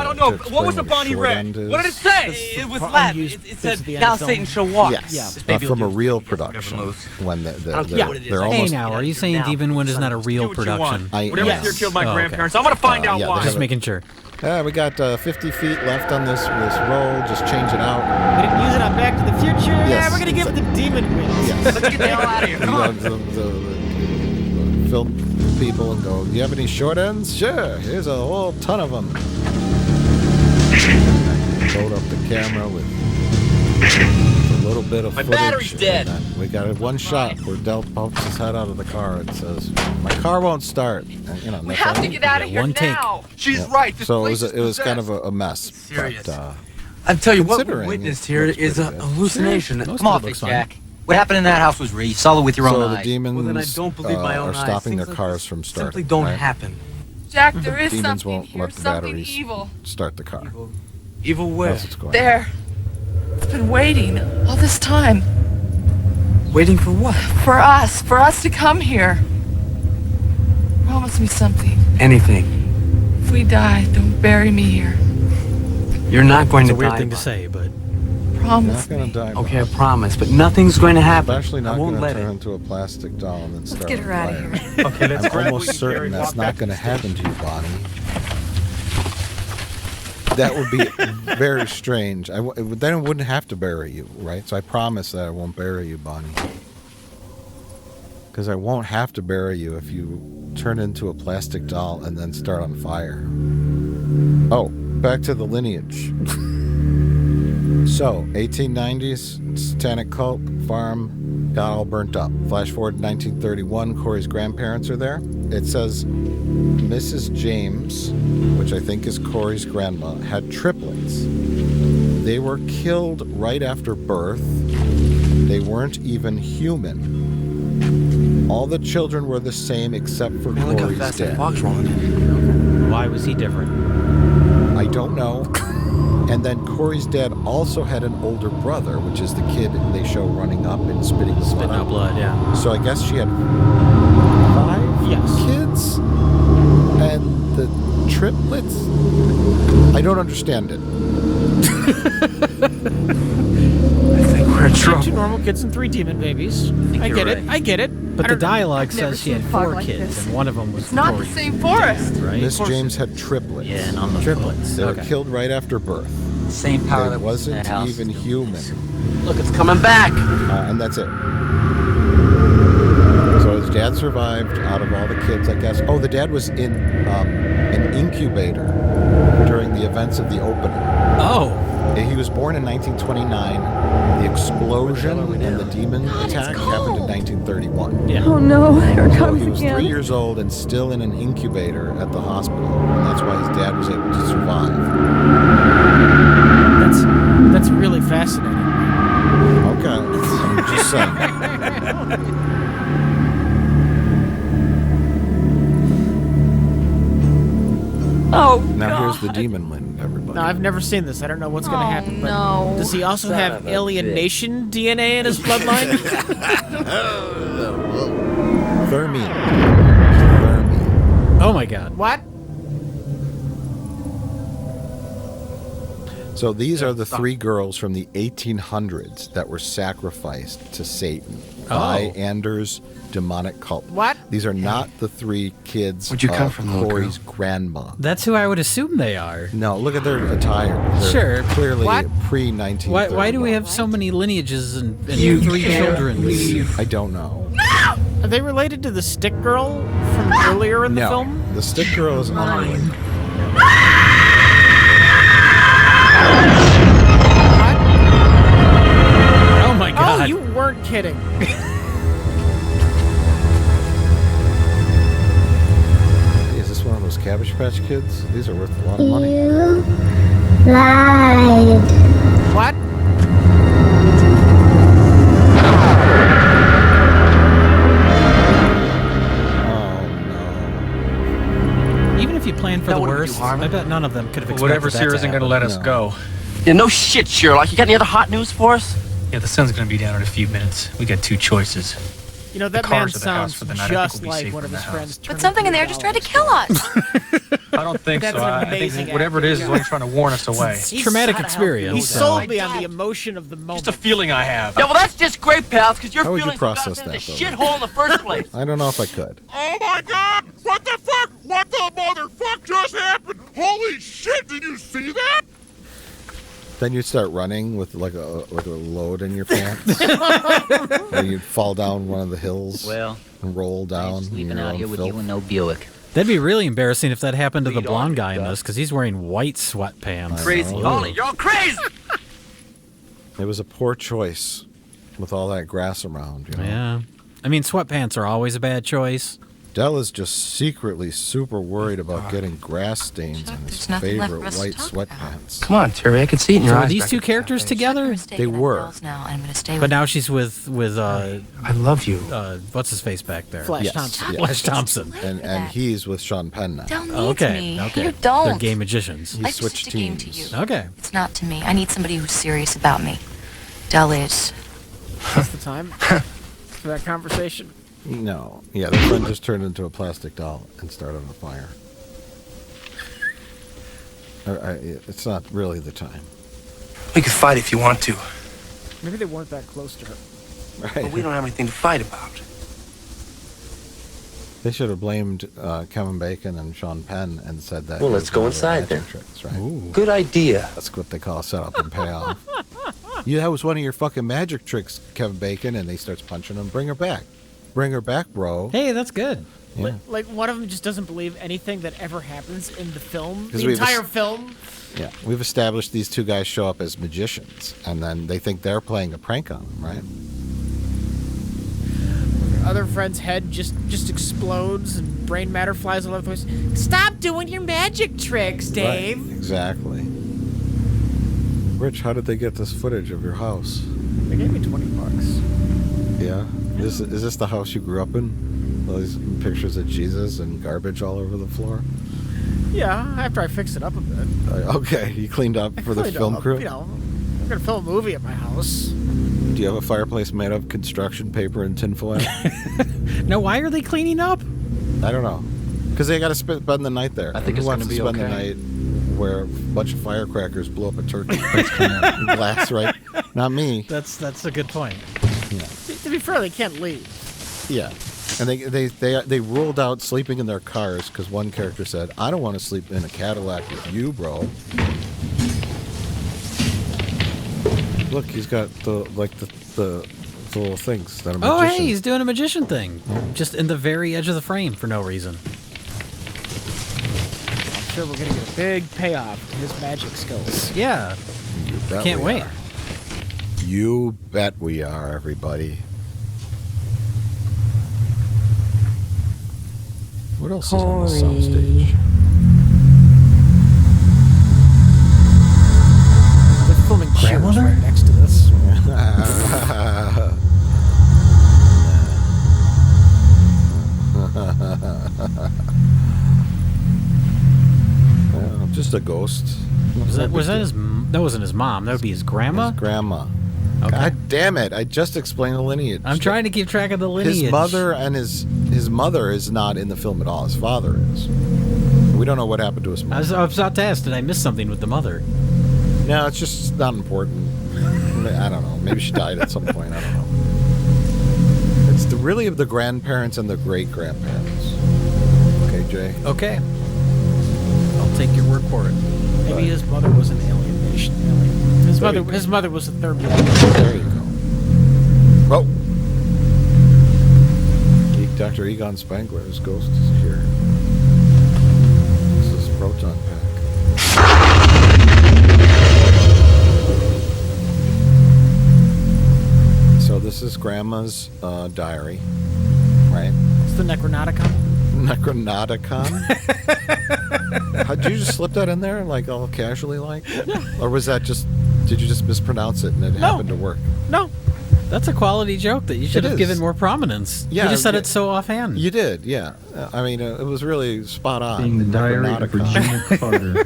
What was the Bonnie Red? What did it say? It was Latin. It said, "Now Satan shall walk." Yes, from a real production. When they're Hey, almost. now, are you saying Demon Wind is not a real production? Whatever here killed my grandparents. I want to find out why. Just making sure. We got 50 feet left on this roll. Just change it out. We didn't use it on Back to the Future. Yes, We're gonna give it the Demon Wind. Yes. Let's get the hell out of here. Come on. The film people and go, do you have any short ends? Sure, here's a whole ton of them. Load up the camera with a little bit of footage. My battery's dead. We got one shot where Del pokes his head out of the car and says, my car won't start. And, you know, We have to get out of here One take. now. She's right. This So place it was kind of a mess. serious. But, I'll tell you what we considering witnessed it here looks is a pretty good. hallucination. Most Come of off it it, looks fine. Jack. What happened in that house was real. You saw it with your own So the eyes. demons Well, then I don't believe my own are eyes. stopping Things their like cars this from starting. simply don't right? happen. Jack, there is Demons something won't here. let the Something batteries evil. start the car. Evil where? That's what's going on. There. It's been waiting all this time Waiting for what? for us to come here. Promise me something. Anything. If we die, don't bury me here. You're not going It's to a weird die. thing to Bud. say, but Promise Not gonna me. die. Okay, I promise, but nothing's going to happen. Especially not I won't going to let turn it. into a plastic doll and then start get her on out of fire. here. Okay, let's I'm grab almost what you certain carry, that's walk not back going to to the happen to you, Bonnie. That would be very strange. Then I wouldn't have to bury you, right? So I promise that I won't bury you, Bonnie. Because I won't have to bury you if you turn into a plastic doll and then start on fire. Oh, back to the lineage. So, 1890s, satanic cult, farm, got all burnt up. Flash forward to 1931, Corey's grandparents are there. It says Mrs. James, which I think is Corey's grandma, had triplets. They were killed right after birth. They weren't even human. All the children were the same except for Look how Corey's fast that dad. fox rolling in. why was he different? I don't know. And then Corey's dad also had an older brother, which is the kid they show running up and spitting the Spitting out blood, yeah. So I guess she had 5 Yes. kids? And the triplets? I don't understand it. I think we're in Two trouble. normal kids and 3 demon babies. I you're get it. right. I get it. But I the don't- dialogue never says she had seen fog 4 like kids, this. and one of them was It's not the Corey's same forest. dad, right? Miss James had triplets. Yeah, and on the Triplets. They were Okay. killed right after birth. Same power They that was in wasn't that house. even human. Look, it's coming back. And that's it. So his dad survived out of all the kids, I guess. Oh, the dad was in an incubator during the events of the opening. Oh, He was born in 1929. The explosion and the demon attack happened in 1931. yeah. Oh no, here it So comes he was 3 again. years old and still in an incubator at the hospital. And that's why his dad was able to survive. That's really fascinating. Okay. I'm just saying. Oh, Now here's God. the demon wind, everybody. No, I've never seen this. I don't know what's going to happen. But no. does he also have alienation DNA in his bloodline? Vermin. Oh my God. What? So these are the 3 girls from the 1800s that were sacrificed to Satan by Anders' demonic cult. What? These are not the 3 kids Where'd you come of from, little Corey's grandma. That's who I would assume they are. No, look at their attire. They're Sure. clearly What? pre-1930. Why do we have so many lineages and 3 children? I don't know. Are they related to the stick girl from earlier in the No, film? the stick girl is unrelated. Oh my God. Oh, you weren't kidding. Is this one of those Cabbage Patch Kids? These are worth a lot of money. What? Even if you plan for That the wouldn't do worst, harm. I bet none of them could have expected Whatever's that here to isn't going to happen. let us go. Yeah, no shit, Sherlock. You got any other hot news for us? Yeah, the sun's gonna be down in a few minutes. We got two choices. You know, that The man cars or the house sounds for the night. I think just we'll be like safe one of from his the friends. But something in there just tried to kill us. I don't think That's so. an I amazing think whatever it is acting. only trying to warn us away. He's Traumatic so- experience. He so- sold me on the emotion of the moment. Just a feeling I have. Yeah, well, that's just great, pals, because your How would you feelings process got in the that, though? shithole in the first place. I don't know if I could. Oh my god! What the fuck? What the motherfuck just happened? Holy shit, did you see that? Then you'd start running with like a load in your pants. Or you'd fall down one of the hills Well, and roll down. sleeping in your out own here with filth. you and no Buick. That'd be really embarrassing if that happened to the Lead blonde on, guy in Doug. this, because he's wearing white sweatpants. Crazy, Oh. Holly, you're all crazy. It was a poor choice with all that grass around. You know? Yeah. I mean, sweatpants are always a bad choice. Della's just secretly super worried about getting grass stains on his there's nothing left favorite for us to white talk sweatpants. Come on, Terry, I can see it in your So are eyes. these back two at the characters cafe. together? They were. Now. I'm going to stay But now she's with I love you. what's his face back there? Flash Yes, Thompson. yes. Flash Thompson. And he's with Sean Penn now. Don't need Okay. me. Okay. You don't. They're gay magicians. He Life's switched just a game to teams. you. Okay. It's not to me. I need somebody who's serious about me. Dell is. That's the time for that conversation. No. Yeah, the friend just turned into a plastic doll and started a fire. It's not really the time. We could fight if you want to, Maybe they weren't that close to her. Right. but we don't have anything to fight about. They should have blamed Kevin Bacon and Sean Penn and said that. Well, it let's was go one of their inside magic then. Tricks, right? Ooh. Good idea. That's what they call set up and pay off. Yeah, that was one of your fucking magic tricks, Kevin Bacon, and he starts punching him. Bring her back. Bring her back, bro. Hey, that's good. Yeah. Like one of them just doesn't believe anything that ever happens in the film. 'Cause The we've entire es- film. Yeah, we've established these two guys show up as magicians, and then they think they're playing a prank on them, right? Other friend's head just explodes and brain matter flies all over the place. Stop doing your magic tricks, Dave. Right, exactly. Rich, how did they get this footage of your house? They gave me $20. Yeah? Is this the house you grew up in? All these pictures of Jesus and garbage all over the floor? Yeah, after I fixed it up a bit. Okay, you cleaned up for the Cleaned film up, crew? You know, I'm gonna film a movie at my house. Do you have a fireplace made of construction paper and tinfoil? Now, why are they cleaning up? I don't know. Because they got to spend the night there. I think Who it's wants gonna to be spend the okay. night where a bunch of firecrackers blew up a turkey glass, right? Not me. That's a good point. To be fair, they can't leave. Yeah. And they ruled out sleeping in their cars because one character said, "I don't want to sleep in a Cadillac with you, bro." Look, he's got the little things that a magician. Oh, hey, he's doing a magician thing. Just in the very edge of the frame for no reason. I'm sure we're gonna get a big payoff to his magic skills. Yeah. You bet Can't we wait. are. You bet we are, everybody. What else is on the soundstage? They're filming Cheers right next to this. Well, just a ghost. Was that his? That wasn't his mom. That would be his grandma. His grandma. Okay. God damn it! I just explained the lineage. I'm trying to keep track of the lineage. His mother and his mother is not in the film at all. His father is. We don't know what happened to his mother. I was about to ask, did I miss something with the mother? No, it's just not important. I don't know. Maybe she died at some point. I don't know. It's really of the grandparents and the great grandparents. Okay, Jay. Okay. I'll take your word for it. Maybe his mother was an alien nation alien. His mother was a third planet. There you go. Oh. Dr. Egon Spangler's ghost is here. This is Proton Pack. So this is Grandma's diary, right? It's the Necronauticon. Necronauticon? Did you just slip that in there, like all casually, like? Or was that just? Did you just mispronounce it and it happened to work? No. That's a quality joke that you should It have is. given more prominence. Yeah, You just said yeah. it so offhand. You did, yeah. I mean, it was really spot on. Being the diary of Necronauticon. Virginia Carter,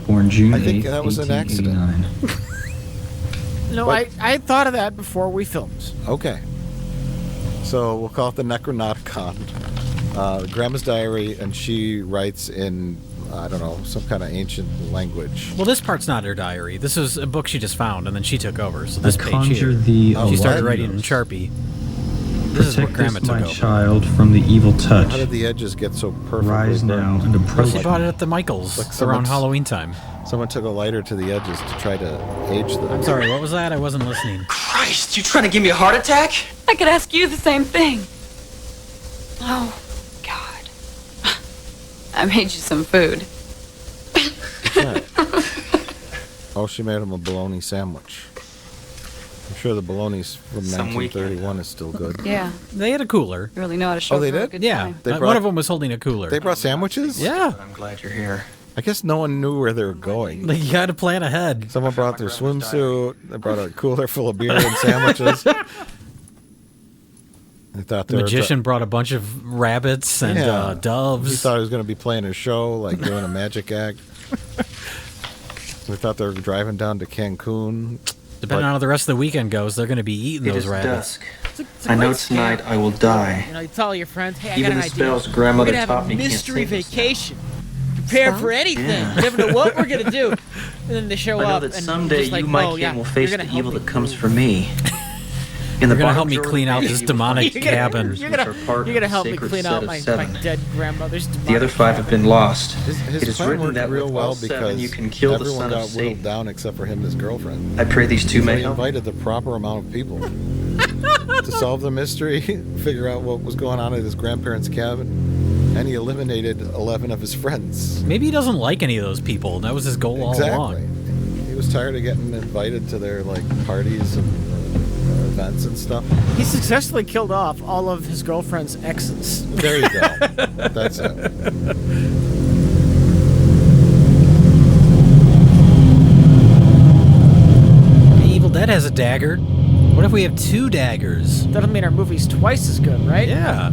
born June I think 8th, that was an accident. 1889. No, But- I thought of that before we filmed. Okay. So we'll call it the Necronauticon. Grandma's diary, and she writes in, I don't know, some kind of ancient language. Well, this part's not her diary. This is a book she just found, and then she took over. So this I page conjure here, thee, she O started Lord. writing in Sharpie. This is what Protect Grandma this, took my over. child, from the evil touch. How did the edges get so perfectly Rise now burned? and approach. She bought it at the Michaels Like around someone's- Halloween time. Someone took a lighter to the edges to try to age them. I'm sorry, what was that? I wasn't listening. Christ, you trying to give me a heart attack? I could ask you the same thing. Oh, God. I made you some food. Right. Oh, she made him a bologna sandwich. I'm sure the bologna's from Some 1931 is still good. Yeah, They had a cooler. you really know how to show Oh, they for a did? good Yeah, time. They one brought- of them was holding a cooler. They brought sandwiches? Yeah, I'm glad you're here. I guess no one knew where they were going. you got to plan ahead. Someone brought their swimsuit. They brought a cooler full of beer and sandwiches. They thought The they magician brought a bunch of rabbits and He doves. thought he was going to be playing a show, like doing a magic act. We thought they were driving down to Cancun. Depending on how the rest of the weekend goes, they're going to be eating It those is rabbits. dusk. I know tonight I will die. You know, you tell all your friends, hey, I Even got an the idea. spells grandmother We're gonna taught have me a can't mystery save us now. vacation. Prepare for anything. Yeah. You never know what we're gonna do. And then they show I know up, that and someday just like, you, my oh, king, yeah, will you're face gonna the help evil me. that comes for me. In You're the gonna bottom help me drawer of clean the out bed, this you will find demonic two cabin. letters You're which gonna, are part you're gonna of the help me sacred clean set out of my seven. dead grandmother's demonic The other five have been lost. His It is plan written worked that real with well all seven because you can kill the everyone son got of whittled Satan. down except for him and his girlfriend. I pray these two So may he help. invited the proper amount of people to solve the mystery, figure out what was going on at his grandparents' cabin, and he eliminated 11 of his friends. Maybe he doesn't like any of those people. That was his goal all along. He was tired of getting invited to their like parties and events and stuff. He successfully killed off all of his girlfriend's exes. There you go. That's it. The Evil Dead has a dagger. What if we have two daggers? That'll mean our movie's twice as good, right? Yeah.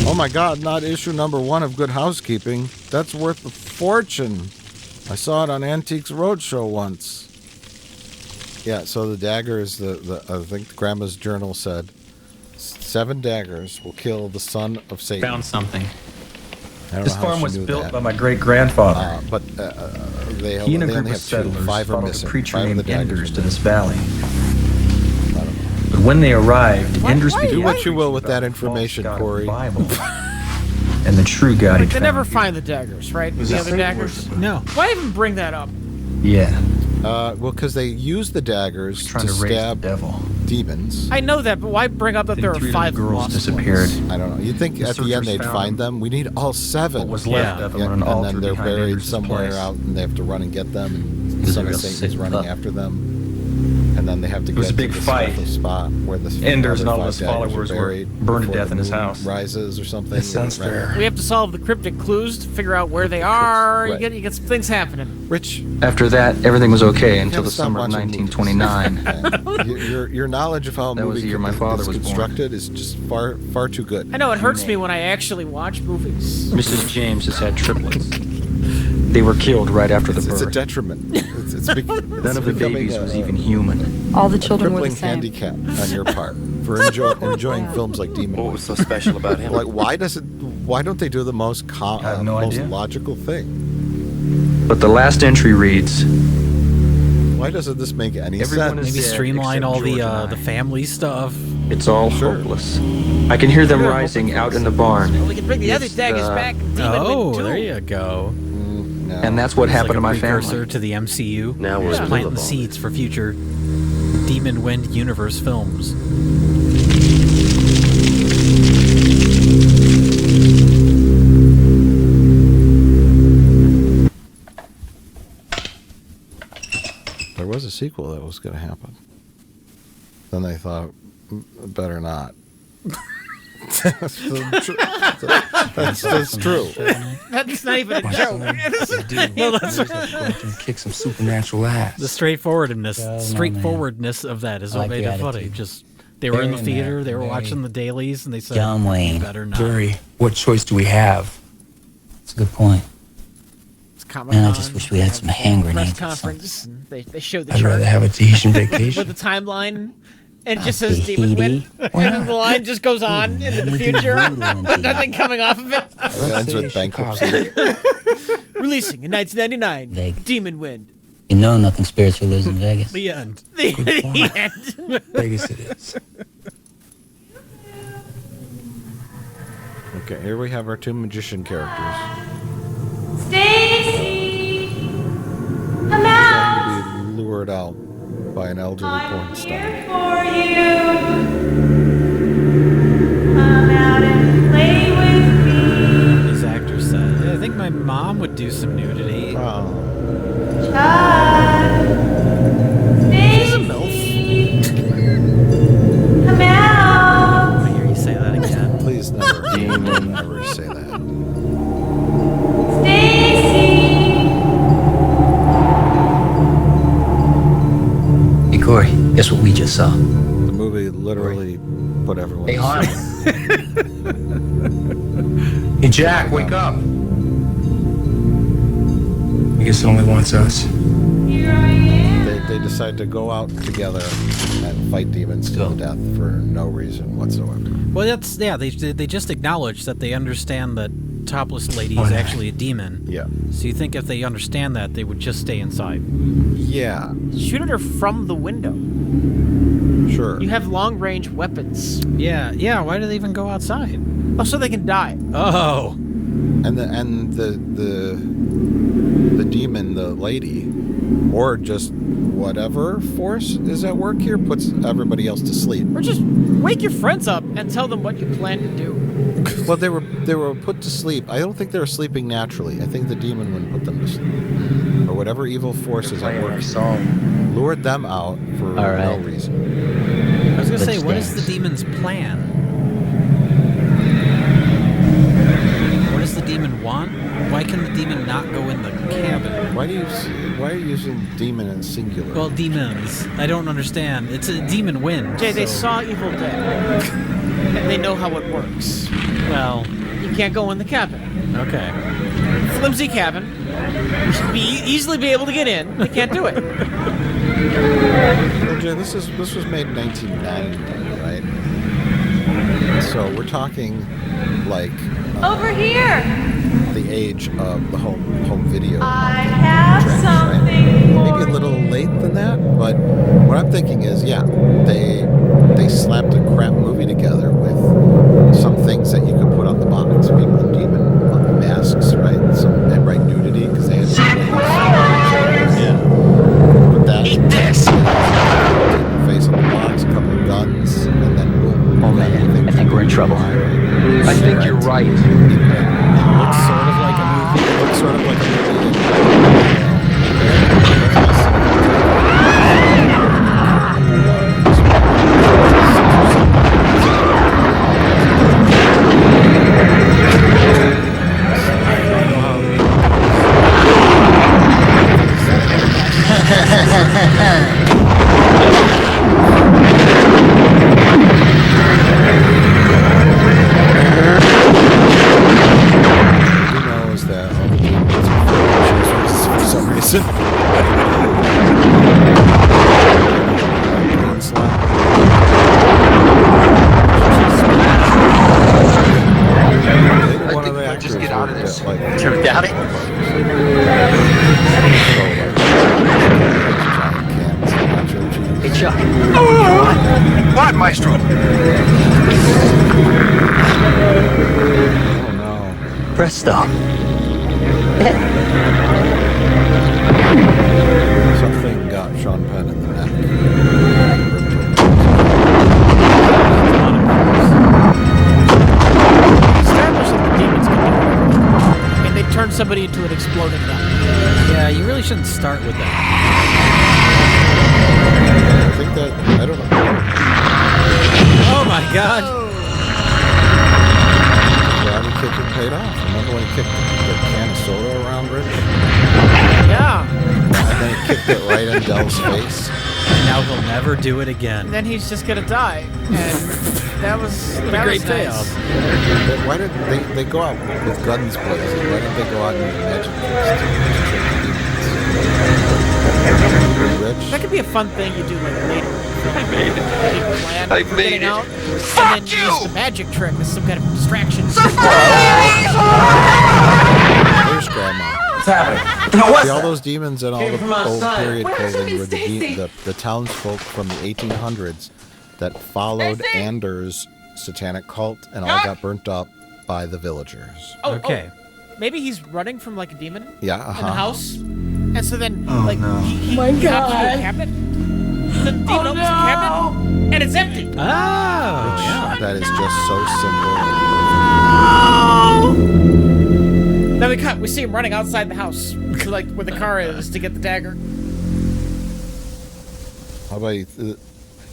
Oh my God, not issue number 1 of Good Housekeeping. That's worth a fortune. I saw it on Antiques Roadshow once. Yeah, so the dagger is I think Grandma's journal said, 7 daggers will kill the son of Satan. Found something. I don't This know how farm she was knew built that. by my great-grandfather. But they He and a only group have of 2. settlers 5 are followed a missing. preacher 5 of the named daggers Enders are to this missing. valley. But when they arrived, Enders began Do what you preaching will with about that the information, false God of Corey. the Bible and the true God Like, he they never found. find the daggers, right? was The a other Satan daggers? worshiper. No. Why even bring that up? Yeah, Well, because they use the daggers trying to to raise the stab devil. demons. I know that, but why bring up that Then there 3 are 5 little girls lost disappeared. ones? I don't know. You'd think The at the end searchers they'd found find them. We need all 7. What was left Yeah. of them Yeah, on an and altar then they're behind buried Enders' somewhere place. out, and they have to run and get them. And was a Son of real Satan is sick running pup. after them. And then they have to It was get a big to the fight. spot where the Enders and other all of 5 his daggers followers are were buried burned to before death the in his moon house. rises or something. This sounds Right. fair. We have to solve the cryptic clues to figure out where they are. Right. You get some things happening. Rich, After that, everything was okay until gotta the stop summer of watching movies. 1929. your knowledge of how a That was movie the year my is father was born. constructed is just far too good. I know it hurts me when I actually watch movies. Mrs. James has had triplets. They were killed right after the It's birth. a detriment. None of the babies was even human. All the children were the crippling same. handicap on your part for enjoying films like Demon. What was so special about him? Like, why don't they do the most have no most idea. logical thing? But the last entry reads, Why doesn't this make any Everyone sense? is Maybe dead streamline except all George and I. the family stuff. it's all Sure. hopeless. I can hear them rising out in the barn. Well, we can bring the other It's daggers the- back and Demon Oh, Wind too. there you go. No. And that's what It's happened like to a my precursor family. to the MCU. Now we're Just in the planting middle the of all seeds for future Demon Wind universe films. There was a sequel that was going to happen. Then they thought, better not. That's true. That's true. That's not even a joke. No, that's Kick some supernatural ass. the straightforwardness of that is what made it funny. Just they were in the theater, they were watching the dailies, and they said, John Wayne. "Better not." Jury, what choice do we have? That's a good point. It's Comic-Con. Man, I just wish we had some hand grenades. Press conference. And they showed the I'd chart rather have a Tahitian vacation. with the timeline, and it just says Demon Wind, and then the line just goes on into the future. Nothing coming off of it. It ends with bankruptcy. Releasing in 1999, Demon Wind. You know nothing spiritual lives in Vegas. The end. The end. Vegas it is. Okay, here we have our two magician characters. Stacy! Come out! Trying to be lured out by an elderly porn star. For you! Come out and play with me! These actors said, I think my mom would do some nudity. She's a MILF. Come out! I hear you say that again. Please never say that. Hey, Corey, guess what we just saw? The movie literally put everyone. Hey, Harm. Hey, Jack, wake up. I guess it only wants us. They decide to go out together and fight demons to the death for no reason whatsoever. Well, that's, yeah, they just acknowledge that they understand that Topless Lady is actually a demon. Yeah. So you think if they understand that, they would just stay inside. Yeah. Shoot at her from the window. Sure. You have long-range weapons. Yeah, why do they even go outside? Oh, so they can die. Oh. And the demon, the lady, or just whatever force is at work here, puts everybody else to sleep. Or just wake your friends up and tell them what you plan to do. Well, they were put to sleep. I don't think they were sleeping naturally. I think the demon would put them to sleep, or whatever evil force is at work lured them out for no reason. I was gonna say, what is the demon's plan? What does the demon want? Why can the demon not go in the cabin? Why are you using demon in singular? Well, demons. I don't understand. It's a demon wind. Jay, they so- saw Evil Dead. And they know how it works. Well, you can't go in the cabin. Okay. Flimsy cabin. You should easily be able to get in. You can't do it. Well, Jay, this was made in 1990, right? So we're talking like Over here! the age of the home video. I have trends, something right? Maybe a little late than that, but what I'm thinking is, yeah, they slapped a crap movie together with some things that you could put on the box. People in demon masks, right? And right nudity because they had some ways. Yeah. Put that. Eat this. Face on the box, a couple of guns, and then boom. Oh man, I think we're in trouble. I think you're right. It looks sort of like a movie. It looks sort of like a movie. What, Maestro? Oh no. Press stop. Something got Sean Penn in the neck. Establish that the demons can do it. And they turn somebody into an exploding gun. Yeah, you really shouldn't start with that. I think that, I don't know. Oh my god! Roddy kicking paid off. Remember when he kicked the can of soda around Rich? Yeah. And then he kicked it right in Dell's face. And now he'll never do it again. And then he's just gonna die. And That was What a great payoff. Why did they go out with guns blazing? Why didn't they go out and use magic tricks to rich? That could be a fun thing you do like later. I made it. Plan I for made getting it. out, and then use the magic trick as some kind of distraction. There's Grandma. What's happening? See, all those demons and all Came the from old outside. period Where should clothing we were stay? the townsfolk from the 1800s that followed Anders' satanic cult and all got burnt up by the villagers. Okay. Maybe he's running from like a demon Yeah, in the uh-huh. house, and so then Oh, like no. he My hops into a God. cabinet. The demon opens the cabinet, and it's empty. Oh, yeah. That is just so simple. Then we cut. We see him running outside the house, to like where the car is, to get the dagger. How about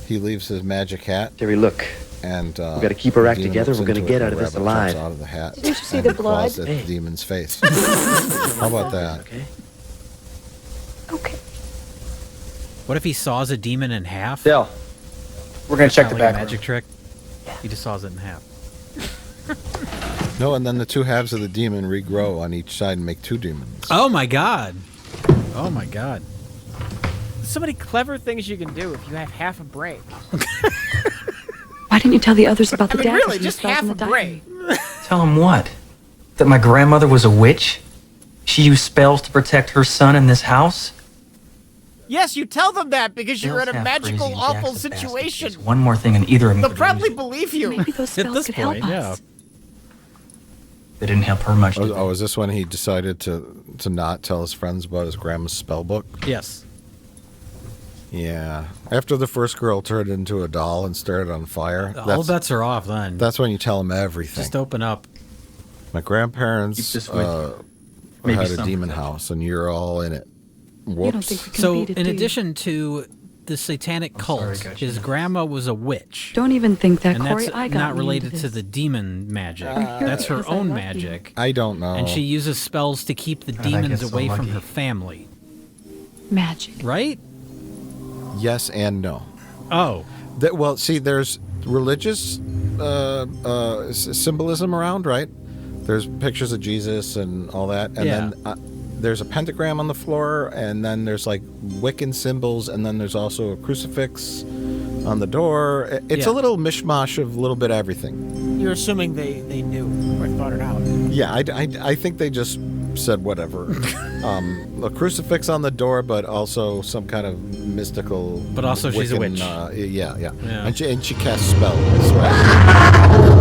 he leaves his magic hat Terry, look. and We gotta keep our act demon together. looks We're gonna into get it, out of the this rabbit jumps alive. out of the hat. Didn't you see and the blood? claws at Hey. the demon's face. How about that? Okay. Okay. What if he saws a demon in half? Dell, we're gonna check Not the like a back. magic trick. He just saws it in half. No, and then the two halves of the demon regrow on each side and make two demons. Oh my god. Oh my god. So many clever things you can do if you have half a brain. Why didn't you tell the others about I the mean, daggers really, and the just spells half in a the diary? brain. Tell him what? That my grandmother was a witch? She used spells to protect her son in this house? Yes, you tell them that because you're Bill's in a half magical, crazy and awful Jack's a bastard. situation. There's one more thing and either of them They'll could probably lose. believe you. Maybe those At spells this could point, help yeah. us. They didn't help her much. did they? Oh, is this when he decided to not tell his friends about his grandma's spell book? Yes. Yeah. After the first girl turned into a doll and started on fire, All bets are off then. that's when you tell them everything. Just open up. My grandparents Keep this with you. Maybe had a some demon protection. house, and you're all in it. Whoops. You don't think we can So, beat it, in do you? addition to the satanic cult, sorry, I got you. his grandma was a witch. Don't even think that, And Corey. that's I got not me related into to this. the demon magic. I'm here That's her because I own love you. magic. I don't know. And she uses spells to keep the How did I demons get so away from lucky? her family. magic. Right? Yes and no. Oh. Well, see, there's religious symbolism around, right? There's pictures of Jesus and all that, and Yeah. then there's a pentagram on the floor, and then there's like Wiccan symbols, and then there's also a crucifix on the door. It's Yeah. a little mishmash of a little bit of everything. You're assuming they knew or thought it out. Yeah, I think they just said whatever. A crucifix on the door, but also some kind of mystical. But also she's a Wiccan, witch. Yeah. Yeah. And she casts spells, right?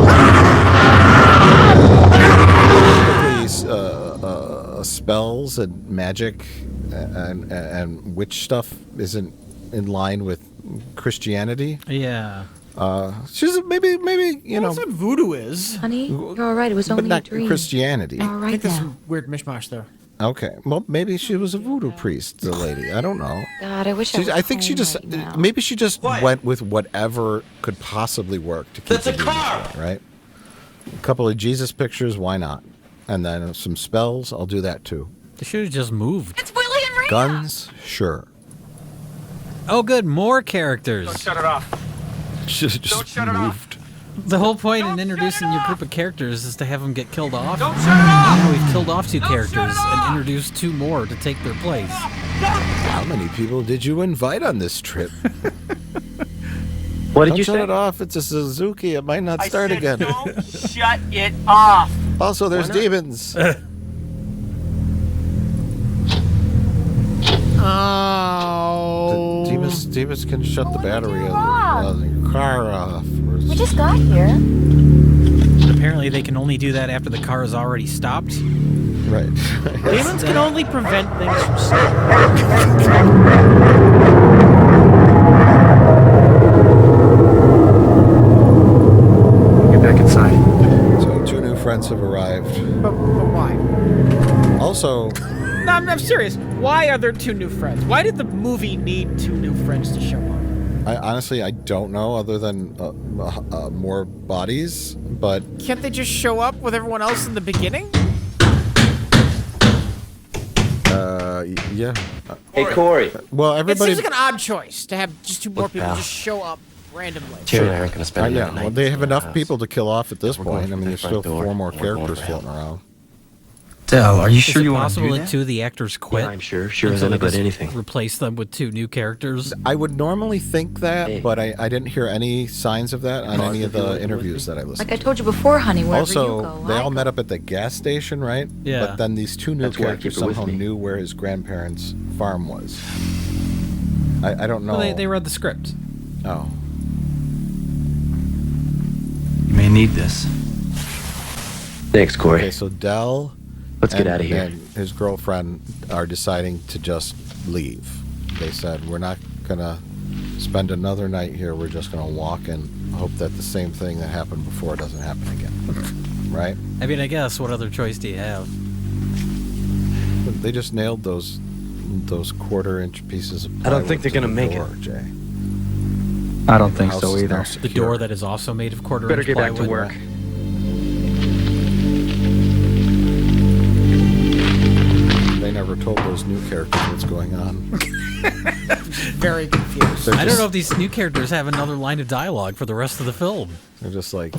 Typically, spells and magic and witch stuff isn't in line with Christianity. Yeah. She's maybe you know, That's what voodoo is. Honey, you're all right. It was but only a not dream. Christianity. All I right think there's now. some weird mishmash there. Okay, well, maybe she was a voodoo priest, the lady. I don't know. God, I wish I was I think she home just right now. maybe she just went with whatever could possibly work to keep That's the a demons car! away, right? A couple of Jesus pictures, why not? And then some spells, I'll do that too. They should have just moved. It's Willie and Rita. Guns, sure. Oh, good. More characters. Shut it off. Just shut it off. moved. The whole point in introducing your group of characters is to have them get killed off. Don't shut it off! Now we've killed off two Don't shut characters it off! and introduced two more to take their place. How many people did you invite on this trip? What did Don't you shut say? it off. It's a Suzuki. It might not start again. Don't shut it off. Also, there's demons. Oh. Demons can shut the battery of the car off. We just got here. But apparently they can only do that after the car is already stopped. Right. Demons can only prevent things from stopping. Get back inside. So two new friends have arrived. But why? Also, No, I'm serious. Why are there two new friends? Why did the movie need two new friends to show up? I don't know other than more bodies, but Can't they just show up with everyone else in the beginning? yeah. Hey, Corey. Well, It everybody. seems like an odd choice to have just two more Look, people pal. just show up randomly. Terry and I aren't going to spend another night. Well, they have in the enough house. people to kill off at this We're going point. I through mean, the there's front still door, 4 more and we're going characters for help. floating around. Del, are you Is sure it you want to possible do that that? 2 of the actors quit? Yeah, I'm sure. Sure and as so they anybody just anything. replace them with 2 new characters? I would normally think that, Hey. but I didn't hear any signs of that on any of the interviews that I listened Like I told you before, honey, wherever Also, you go, they I all go. met up at the gas station, right? Yeah. But then these 2 new That's why I characters keep it with somehow me. knew where his grandparents' farm was. I don't know. Well, they read the script. Oh. You may need this. Thanks, Corey. Okay, so Dell Let's get out of here. and his girlfriend are deciding to just leave. They said, we're not going to spend another night here. We're just going to walk and hope that the same thing that happened before doesn't happen again. Right? I mean, I guess, what other choice do you have? They just nailed those 1/4-inch pieces of I don't think plywood they're to gonna the make door, it. Jay. I don't think House so is either. now The secure. door that is also made of 1/4-inch Better get back to plywood? work. They never told those new characters what's going on. Very confused. They're I don't just- know if these new characters have another line of dialogue for the rest of the film. They're just like,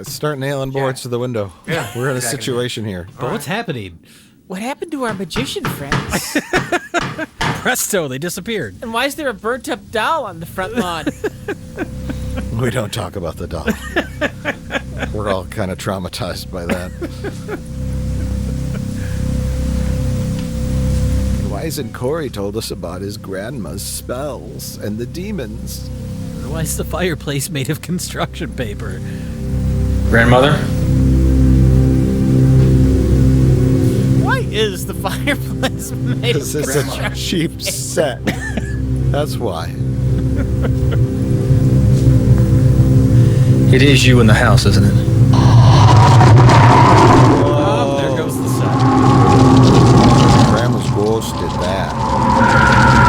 start nailing boards to the window. Yeah, We're in a exactly. situation here. But what's happening? What happened to our magician friends? Presto, they disappeared. And why is there a burnt up doll on the front lawn? We don't talk about the doll. We're all kind of traumatized by that. Why isn't Corey told us about his grandma's spells and the demons? Why is the fireplace made of construction paper? Grandmother? Why is the fireplace made of This is a cheap set. That's why. It is you in the house, isn't it? Oh, there goes the set. Grandma's ghost did that.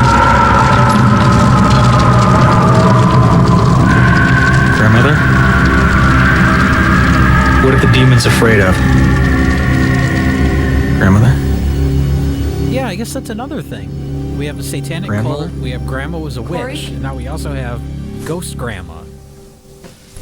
Grandmother? What are the demons afraid of? Grandmother? Yeah, I guess that's another thing. We have a satanic Grandmother? cult, we have Grandma was a witch, and now we also have Ghost Grandma.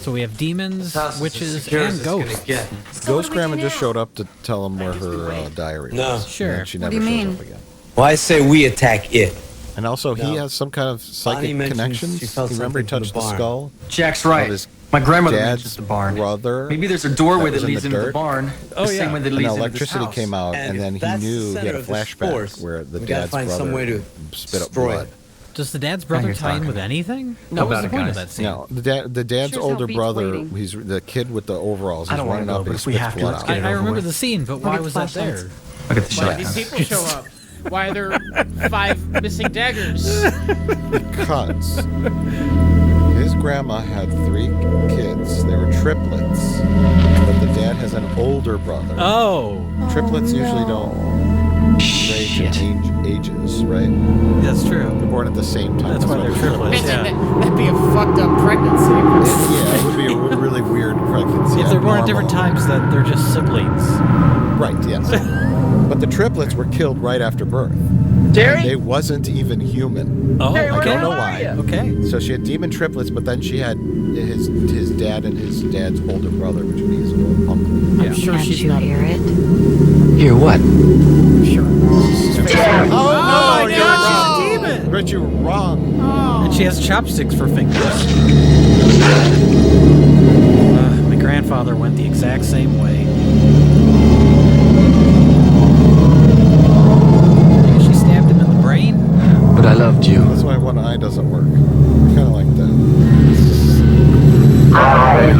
So we have demons, witches, and ghosts. Ghost Grandma just showed up to tell him where her diary was. Sure. And she What never do you showed mean? up again. Well, I say we attack it. And also, he has some kind of psychic mentions connections. she felt You remember he something from touched the the barn. skull? Jack's Of right. his My grandmother dad's mentions the barn. brother. Maybe there's a doorway that was in leads the into the dirt. barn. Oh, the yeah. same way that And leads into this electricity house. came out, and then he that's the knew he center had a of this flashback force. where the We gotta dad's find brother some way to spit up destroy blood. it. Does the dad's brother you're tie in talking. with anything? How What was about the it, point of guys? that scene? No, the dad's Sure as older hell beats brother. waiting. He's the kid with the overalls. I He's don't wanna running go, up but and if we spits have to, blood let's out. get it I over remember with. the scene, but We'll why get was that flashlights. there? Look at the Why shot. did these people show up? Why are there 5 missing daggers? Because his grandma had 3 kids. They were triplets, but the dad has an older brother. Oh, Triplets usually don't range in ages, right? that's true. They're born at the same time. That's why they're triplets. Yeah. That'd be a fucked up pregnancy. Yeah, it would be a really weird pregnancy. If they're born at different abnormal. times, then they're just siblings. Right, yes. But the triplets were killed right after birth. Jerry? They wasn't even human. Oh, I okay. don't know why. Okay. So she had demon triplets, but then she had his dad and his dad's older brother, which would be his uncle. I'm sure Can't she's you not. hear it? Hear what? Sure. Oh, no, she's a demon. But you were wrong. And she has chopsticks for fingers. My grandfather went the exact same way. Maybe she stabbed him in the brain? But I loved you. That's why one eye doesn't work. I kind of like that.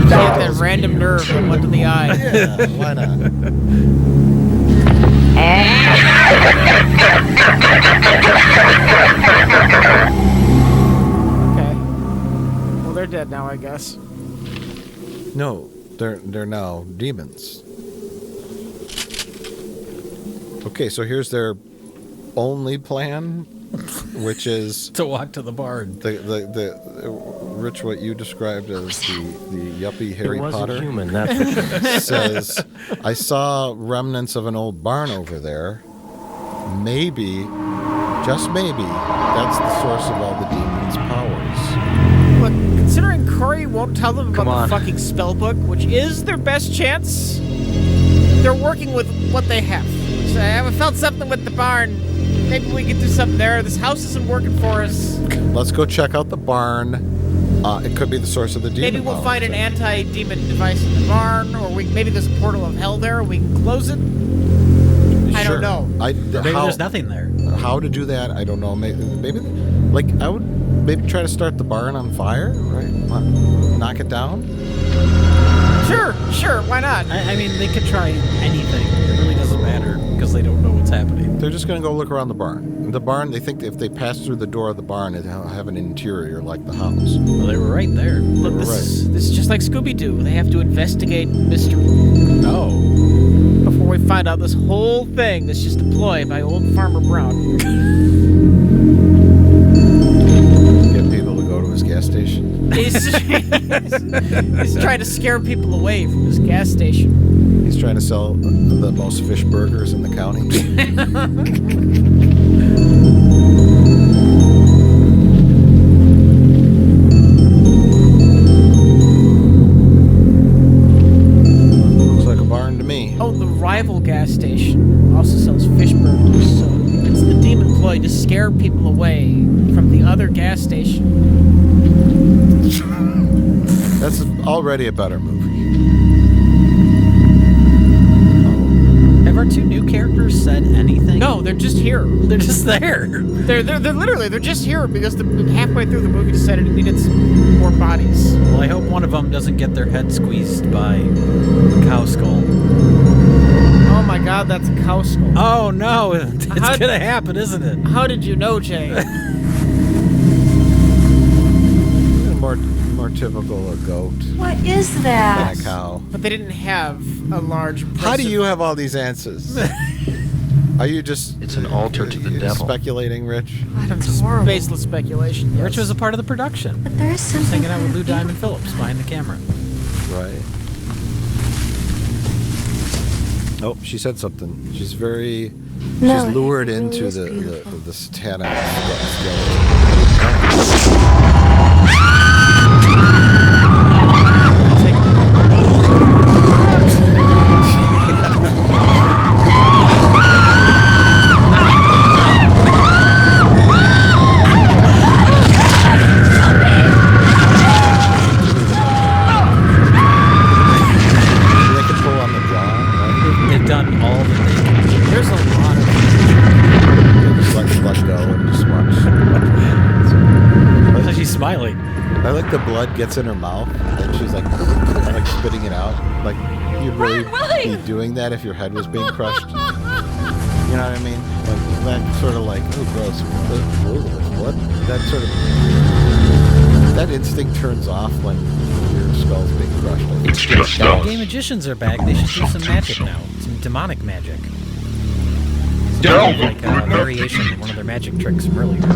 She had that random nerve that went to the eye. Yeah, why not? Okay. Well, they're dead now, I guess. No, they're now demons. Okay, so here's their only plan, which is to walk to the barn. The Rich, what you described as the yuppie Harry wasn't Potter human, that's for sure. says, I saw remnants of an old barn over there. Maybe, just maybe, that's the source of all the demons' powers. Look, considering Corey won't tell them Come about on. the fucking spell book, which is their best chance, they're working with what they have. So I haven't felt something with the barn. Maybe we can do something there. This house isn't working for us. Let's go check out the barn. It could be the source of the demon. Maybe we'll power. find an anti-demon device in the barn, or maybe there's a portal of hell there. We can close it. I Sure. don't know. Maybe there's nothing there. How to do that? I don't know. Maybe, like, I would maybe try to start the barn on fire, right? Knock it down. Sure. Why not? I mean, they could try anything. It really doesn't matter because they don't know what's happening. They're just gonna go look around the barn. The barn. They think if they pass through the door of the barn, it'll have an interior like the house. Well, they were right there. Look, this is just like Scooby-Doo. They have to investigate mystery. Oh. Before we find out this whole thing that's just a ploy by old Farmer Brown. Get people to go to his gas station. He's trying to scare people away from his gas station. He's trying to sell the most fish burgers in the county. Looks like a barn to me. Oh, the rival gas station also sells fish burgers, so it's the demon ploy to scare people away from the other gas station. That's already a better movie. Have our two new characters said anything? No, they're just here. They're just there. They're literally, they're just here because halfway through the movie decided it needed some more bodies. Well, I hope one of them doesn't get their head squeezed by a cow skull. Oh my god, that's a cow skull. Oh no, it's gonna happen, isn't it? How did you know, Jay? More typical a goat What is than that? a cow. But they didn't have a large. How do you have all these answers? Are you just? It's an altar to the devil. Speculating, Rich. That's horrible. Baseless speculation. Yes. Rich was a part of the production. But there is He's something. hanging out with Lou Diamond Phillips behind the camera. Right. Oh, she said something. She's very. No, she's lured it really into is the beautiful. satanic They can pull on the jaw, right? They've done all that they can do. There's a lot of. Just let the blood go and just watch. So she's smiling. I like the blood gets in her mouth and she's like spitting it out. Like you'd really be doing that if your head was being crushed. You know what I mean? Like that sort of like, oh gross, what? That sort of that instinct turns off when your skull's being crushed. It's just The us. gay magicians are back. They should do some magic now. Some demonic magic. Delve Like a variation of one of their magic tricks from earlier. They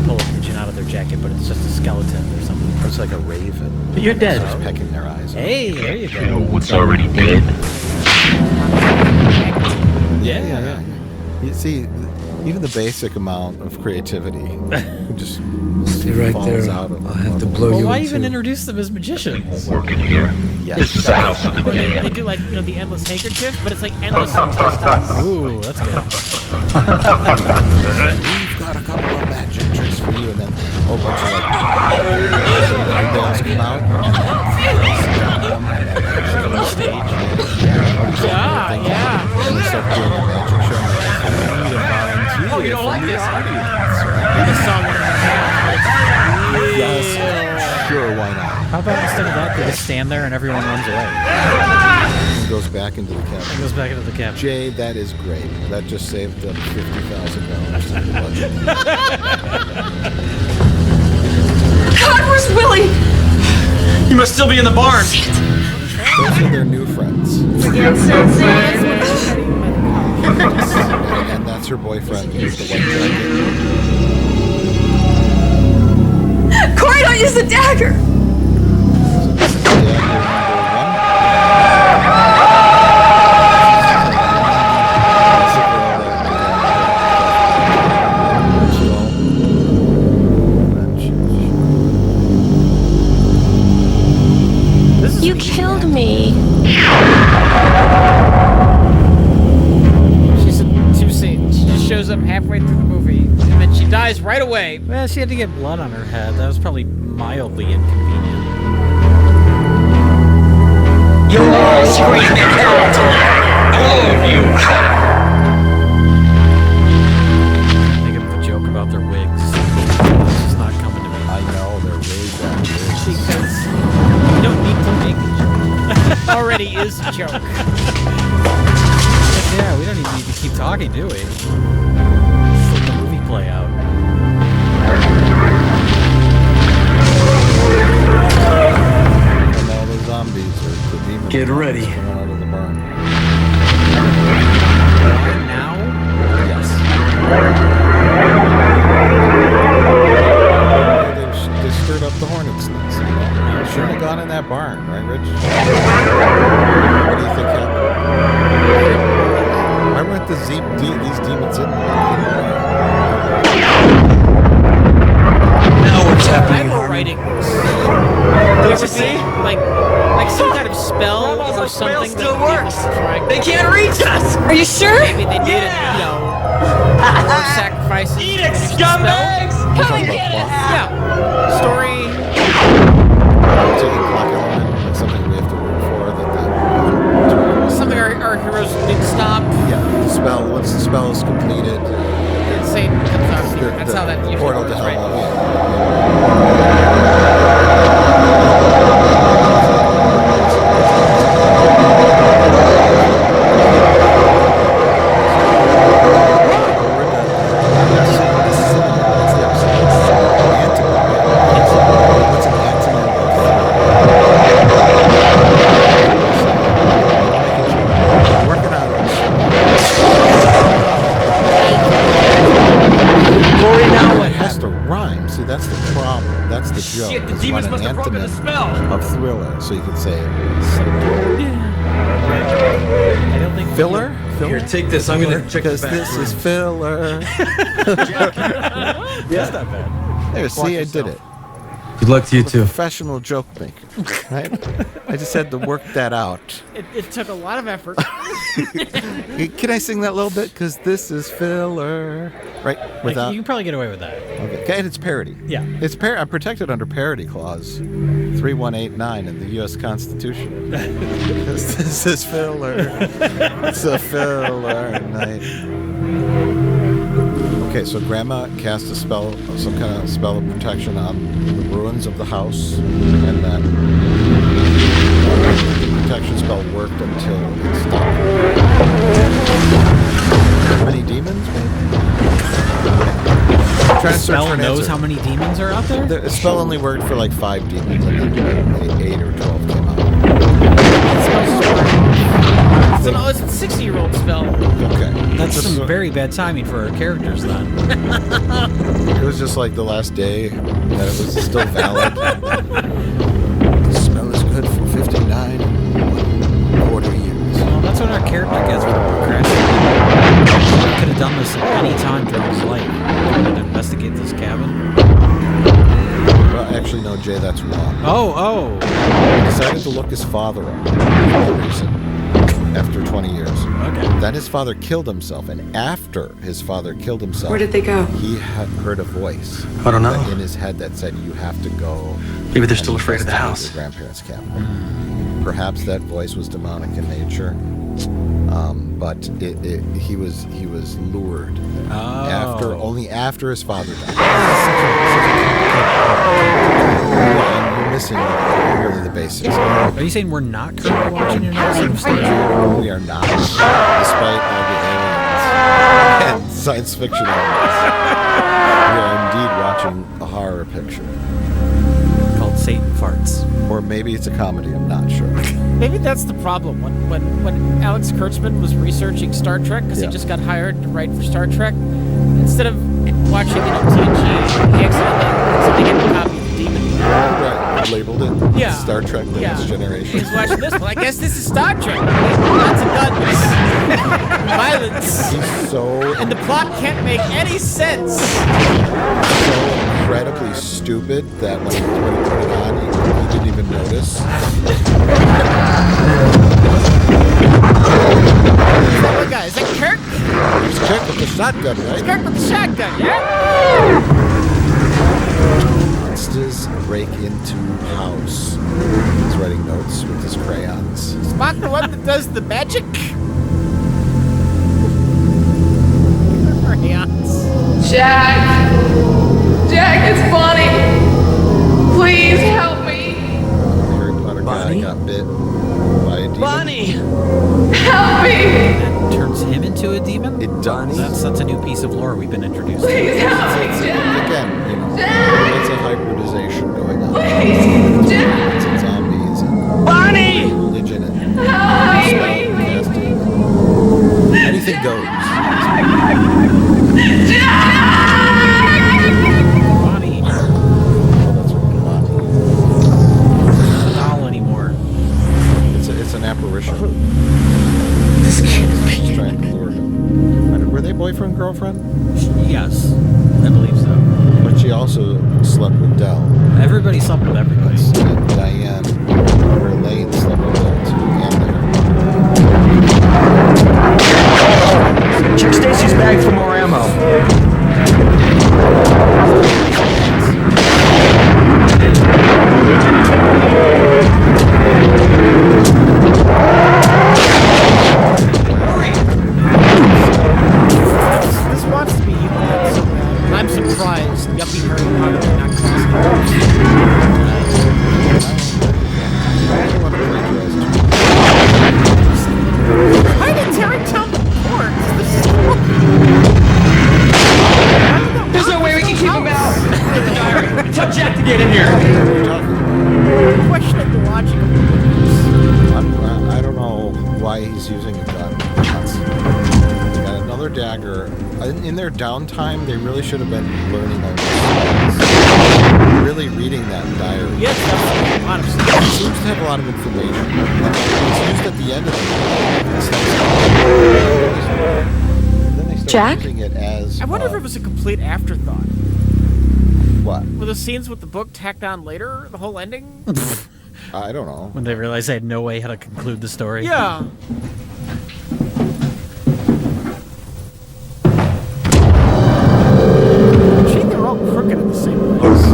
pull a pigeon out of their jacket, but it's just a skeleton or something. It's like a raven. But you're dead. Just pecking their eyes out. Hey, there you You know go. what's already dead? Yeah. You see, even the basic amount of creativity just Stay right falls there. out of I'll have to blow Well, you why in even two. introduce them as magicians? Working here. Yes. This is the house of the They dead. do like, the endless handkerchief, but it's like endless intestines. Ooh, that's good. We've got a couple of magic tricks for you, and then a whole bunch of like eyebrows come out. On stage. Yeah. And they start doing a magic show. Oh, you don't like this? The song. Yes. Sure, why not? How about instead of that, they just stand there and everyone runs away? And goes back into the It cabin. goes back into the cabin. Jay, that is great. That just saved them $50,000 in the budget. God, where's Willie? You must still be in the barn. Those are their new friends. And that's her boyfriend with the white jacket. Corey, don't use the dagger. okay. Well, she had to get blood on her head. That was probably mildly inconvenient. You're all screaming out! All of you! Make a joke about their wigs. It's just not coming to me. I know, they're really bad wigs. Because you don't need to make a joke. Already is a joke. Yeah, we don't even need to keep talking, do we? Just let the movie play out. And all the zombies or the demons. Get ready. Coming out of the barn. Now? Yes. They stirred up the hornet's nest. You know? Shouldn't have gone in that barn, right, Rich? What do you think happened? Why weren't these demons in there? Now what's happening? I'm writing. Don't you see? Like some kind of spell or something still that works. They can't reach us! Are you sure? Maybe they needed, more sacrifices. Eat it, scumbags! Come and get us! Yeah. Story. Taking clock element, like something we have to work for that Something our heroes need to stop. yeah, the spell. Once the spell is completed, Insane comes out. That's how that usually portal works, to hell. right? That's the problem. That's the joke. Shit, the It's demons an must have broken the antonym spell. of thriller, so you could say I don't think filler. Here, take this. I'm gonna check the because this is filler. That's not bad. There, see, I did it. Good luck to you too. Professional joke maker, right? I just had to work that out. It took a lot of effort. Can I sing that a little bit? Because this is filler, right? Without. You can probably get away with that. Okay, and it's parody. Yeah. It's I'm protected under parody clause 3189 in the U.S. Constitution. This is filler. It's a filler night. Okay, so Grandma cast a spell, some kind of spell of protection on the ruins of the house, and then the protection spell worked until it stopped. How many demons, maybe? The spell knows how many demons are out there? The spell only worked for like 5 demons, and then 8 or 12 came out. It's a 60-year-old spell. Okay. That's some very bad timing for our characters, then. It was just like the last day that it was still valid. The spell is good for 59 1/4 years. Well, that's what our character gets for procrastinating. He could have done this at any time throughout his life. To investigate this cabin. Well, actually, no, Jay, that's wrong. Oh. He decided to look his father up for no reason after 20 years. Okay. Then his father killed himself, and after his father killed himself, Where did they go? he had heard a voice I don't know. in his head that said, "You have to go." Maybe they're still afraid of the investigate house. Your grandparents' cabin. Perhaps that voice was demonic in nature, but he was lured only after his father died. And you're missing really the basics. Are you saying we're not currently watching an episode of Star Trek? We are not, despite all the aliens and science fiction elements. We are indeed watching a horror picture. Called Satan Farts. Or maybe it's a comedy, I'm not sure. Maybe that's the problem. When Alex Kurtzman was researching Star Trek, because he just got hired to write for Star Trek, instead of watching TNG, he accidentally get a copy of the Demon. Right, labeled it Star Trek The Next Generation. He's watching this one. I guess this is Star Trek. Lots of guns. Violence. He's so... And the plot can't make any sense. So incredibly stupid that when he put it on, he didn't even notice. What guy? Is that Kirk? It's Kirk with the shotgun, right? It's Kirk with the shotgun, yeah? to house. He's writing notes with his crayons. Spock the one that does the magic? Crayons. Jack! Jack, it's Bonnie! Please help me! Harry Potter guy got bit by a demon. Bonnie! Help me! That turns him into a demon? It does. That's a new piece of lore we've been introduced to. Please help me, Jack! Again, you know, Jack! lots of hybridization going on. Please, Jack! Lots of zombies and Bonnie! religion and Help me! casting. Anything goes. Bonnie. Oh, that's right. Not a doll anymore. It's an apparition. She's trying to lure him. Were they boyfriend girlfriend? Yes, I believe so. But she also slept with Dell. Everybody slept with everybody. And Diane, or Elaine, slept with Dell too. And Check Stacy's bag for more ammo. This wants to be evil so bad. I'm surprised Yuppie Harry Potter did not cross Why did Terry tell the court? There's no way we can keep him out! Tell Jack to get in here. I'm questioning the logic of the I don't know why he's using a gun. They got another dagger. In their downtime, they really should have been learning all this. Really reading that diary. Yes, that's a lot of stuff. It seems to have a lot of information. It's used at the end of it. Then they start Jack? using it as. I wonder if it was a complete afterthought. What? Were the scenes with the book tacked on later? The whole ending? I don't know. When they realized they had no way how to conclude the story. Yeah. Gee, they're all crooked at the same place.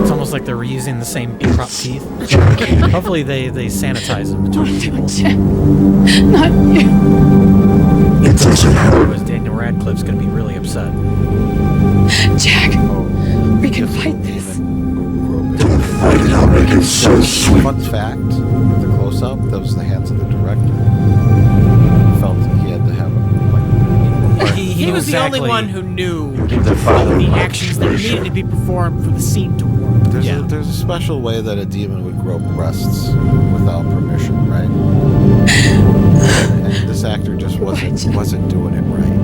It's almost like they're reusing the same prop teeth. Hopefully they sanitize them. Don't do it, Jack. Not you. Otherwise Daniel Radcliffe's going to be really upset. Jack, we can fight this. Fun fact, the close-up, that was the hands of the director. Felt he had to have He was the only one who knew the actions that needed to be performed for the scene to work. There's a special way that a demon would grow breasts without permission, right? And this actor just wasn't doing it right.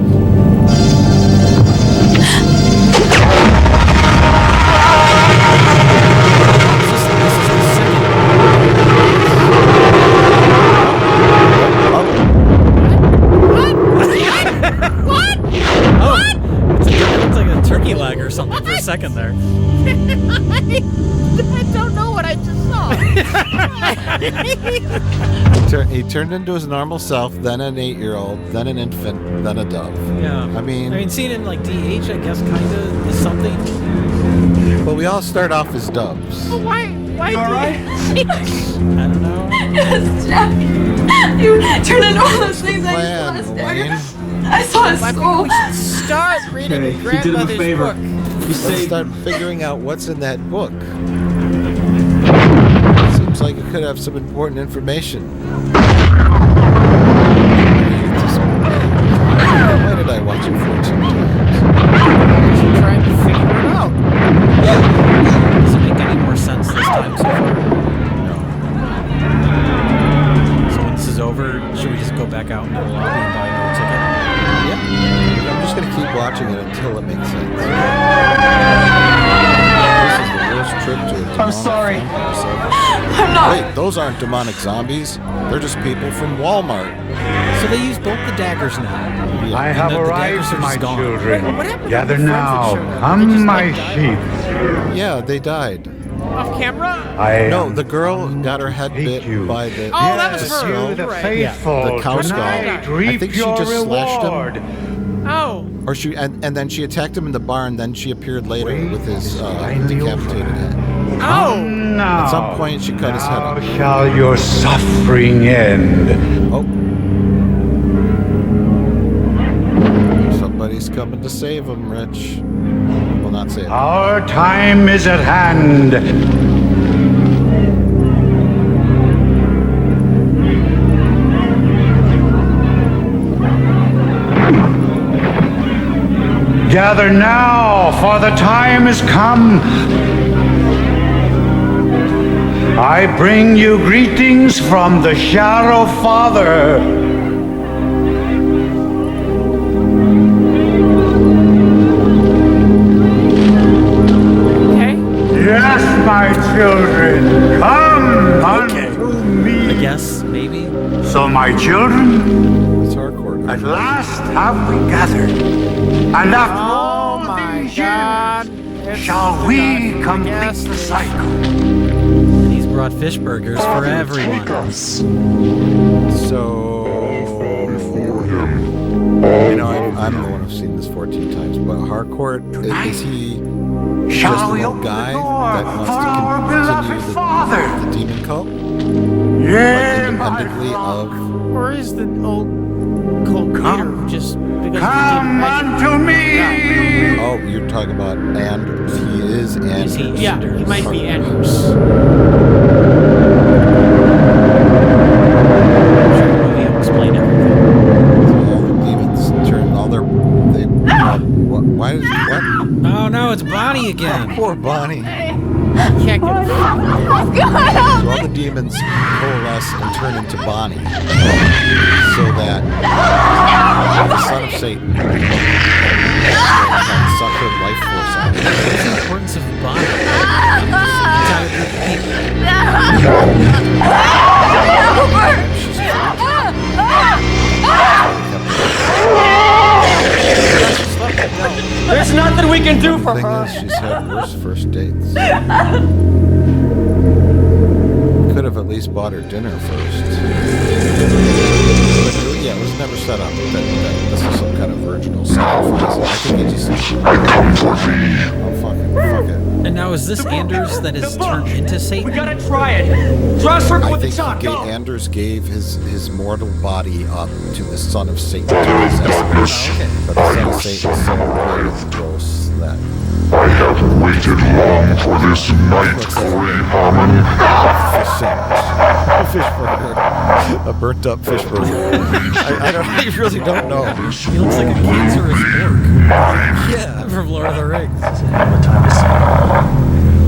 What? Oh, it looks like a turkey leg or something for a second there. I don't know what I just saw. He turned into his normal self, then an 8-year-old, then an infant, then a dove. Yeah. I mean, seeing it in like DH, I guess, kind of is something. But we all start off as doves. Well, why all right? I don't know. Yes, Jack. You turned into all those things I Plan, saw. Elaine. I saw his I think soul. we should start reading Okay, your he did him a grandmother's favor. book. Let's start figuring out what's in that book. Seems like it could have some important information. Why did I watch it 14 times? She's trying to figure it out. Does it make any more sense this time so far? No. So when this is over, should we just go back out into the lobby and buy another ticket? Yeah. I'm just going to keep watching it until it makes sense. This is the worst trip to a demonic I'm sorry. farmhouse ever. I'm not. Wait, those aren't demonic zombies. They're just people from Walmart. So they use both the daggers now. I And have the arrived, daggers are my just gone. children. What happened to Gather the friends that now. showed up? They Come, just, my like, died? sheep. Yeah, they died. Off camera? I No, the girl got her head bit by the. Oh, that was yes, her. you, You're the right. faithful, The cow skull. tonight I reap think she your just slashed him. reward. Oh. Or she and then she attacked him in the barn. Then she appeared later with his decapitated head. Oh. At some point, she cut his head off. How shall your suffering end? Oh. Somebody's coming to save him, Rich. Well, not save him. Our time is at hand. Gather now, for the time is come. I bring you greetings from the Shadow Father. Okay. Yes, my children, come unto me. I guess, maybe. So, my children, It's hardcore. at last have we gathered, and after all my these God. years, shall we complete the cycle? And he's brought fish burgers for everyone. So, I'm the one who's seen this 14 times, but Harcourt, is he just an old guy that wants to continue the demon cult? Yeah, independently of... Or is the old cult leader just because Come unto me! Oh, you're talking about Anders. He is Anders. Yeah, he might be Anders. Explain it. All the demons turn all their... Why is... What? Oh no, it's Bonnie again. Poor Bonnie. Can't get it. So all the demons coalesce and turn into Bonnie. So that the son of Satan can suck her life force out. What's the importance of Bonnie? There's nothing we can do for The thing her. is, she's had worse first dates. Could have at least bought her dinner first. But yeah, it was never set up that this is some kind of virginal sacrifice. I think he just... Oh, fuck it. And now is this Anders that is turned into Satan? We gotta try it. Draw a circle I with the think chalk. Go. Anders gave his mortal body up to the son of Satan to possess him. But the son of Satan is so weird and gross that... I have waited long for this night, Corey Harmon. Fish burger. A burnt up fish burger. I really don't know. He looks like a cancerous orc. Yeah, from Lord of the Rings.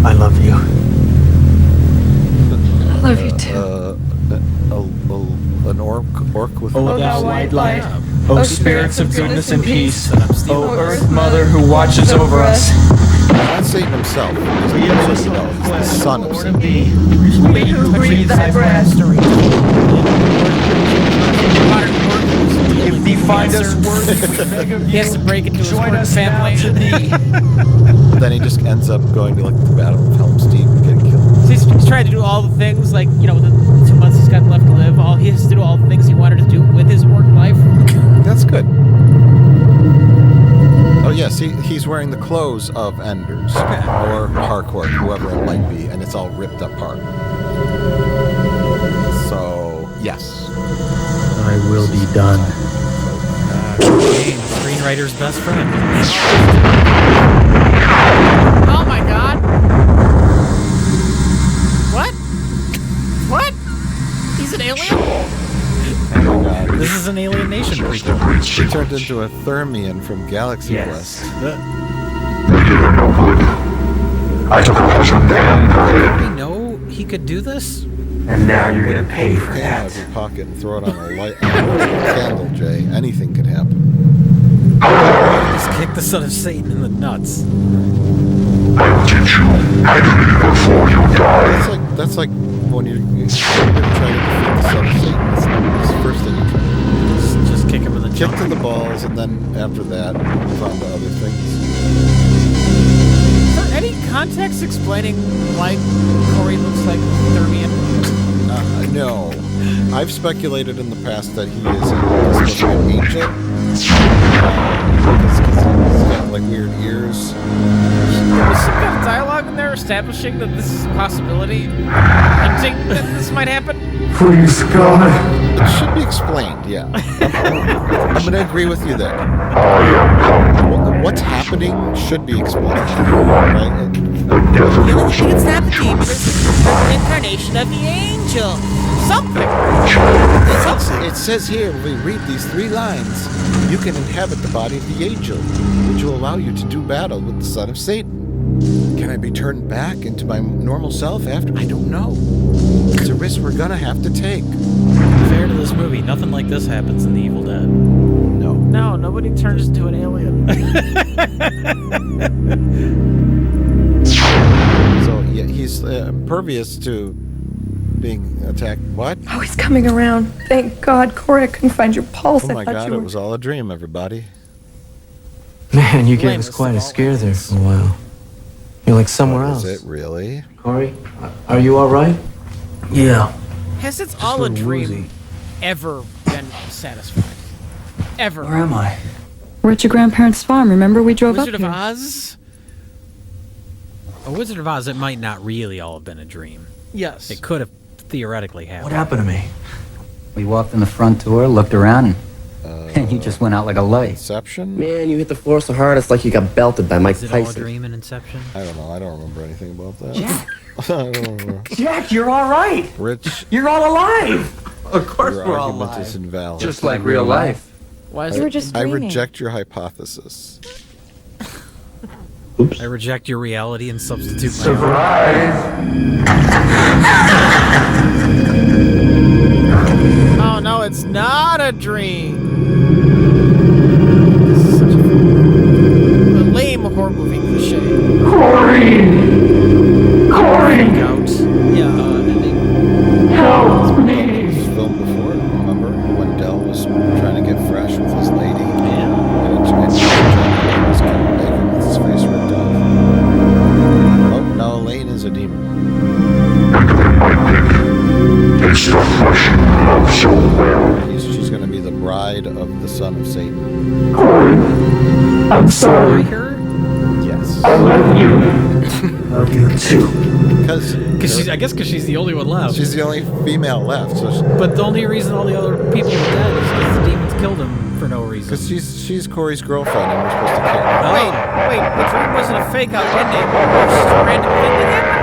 I love you. I love you too. An orc with... O thou white light, O spirits of goodness and peace, O O earth mother who watches over us. Not Satan himself. We He's have just, listened he's the son of Satan. thee. We who breathe thy breath. If thee find us worthy, we beg of He has to break into his join work us family. now to thee. But then he just ends up going to like the Battle of Helm's Deep and getting killed. So he's trying to do all the things, like, you know, within 2 months he's got left to live. He has to do all the things he wanted to do with his work life. That's good. Oh yes, he's wearing the clothes of Anders or Harcourt, whoever it might be, and it's all ripped apart. So yes, I will be done. Screenwriter's best friend. Oh my god! What? What? He's an alien? oh my god, This is an Alien Nation prequel. he turned into a Thermian from Galaxy Yes. Quest. I took her husband and her Did head. we know he could do this? And now you're gonna pay for Take it out that. of your pocket and throw it on a light candle, Jay. Anything could happen. Just kick the son of Satan in the nuts. I'll teach you agony before you die. That's like when you're trying to defeat the son of Satan. That's the first thing you can do. Just kick him in the Kick junk. to the balls, and then after that, move on to other things. Is there any context explaining why Corey looks like Thermian? No. I've speculated in the past that he is supposed to be an angel. Because he's got like weird ears. There's some kind of dialogue in there establishing that this is a possibility. Hinting that this might happen. Please, God. It should be explained, yeah. I'm going to agree with you there. What's happening should be explained. Right? It's not the demon, it's the incarnation of the angel. Something. It says here, when we read these 3 lines, you can inhabit the body of the angel, which will allow you to do battle with the son of Satan. Can I be turned back into my normal self after? I don't know. It's a risk we're gonna have to take. Fair to this movie, nothing like this happens in The Evil Dead. No, nobody turns into an alien. So yeah, he's impervious to being attacked. What? Oh, he's coming around. Thank God, Corey, I couldn't find your pulse. Oh my I thought God, you were... it was all a dream, everybody. Man, you gave us quite a scare there for a while. You're like somewhere else. Is it really? Corey, are you all right? Yeah. Has It's All a Dream ever been satisfied? Ever. Where am I? We're at your grandparents' farm. Remember we drove Wizard up of here? Oz? A Wizard of Oz, it might not really all have been a dream. Yes. It could have theoretically happened. What happened to me? We walked in the front door, looked around, and you just went out like a light. Inception? Man, you hit the floor so hard it's like you got belted by Mike Is it all a Tyson. dream in Inception? I don't know. I don't remember anything about that. Jack. I don't remember. Jack, you're all right. Rich, You're all alive. Of course your we're all argument alive. is invalid. Just like real life. Why is You were it? just I dreaming. reject your hypothesis. I reject your reality and substitute my Oh no, it's not a dream. A lame horror movie cliche. Corey! out. Yeah. Help me! This was filmed before, remember? When Del was trying to get fresh with his lady. Yeah. And it was Kevin Bacon with his face ripped off. Oh, now Elaine is a demon. She's going to be the bride of the son of Satan. Corey, I'm sorry. Yes. I love you. Love you too. Because I guess because she's the only one left. she's the only female left. So But the only reason all the other people are dead is because the demons killed him for no reason. because she's Corey's girlfriend, and we're supposed to care. Wait, the dream wasn't a fake out ending. It was just a random thing that happened.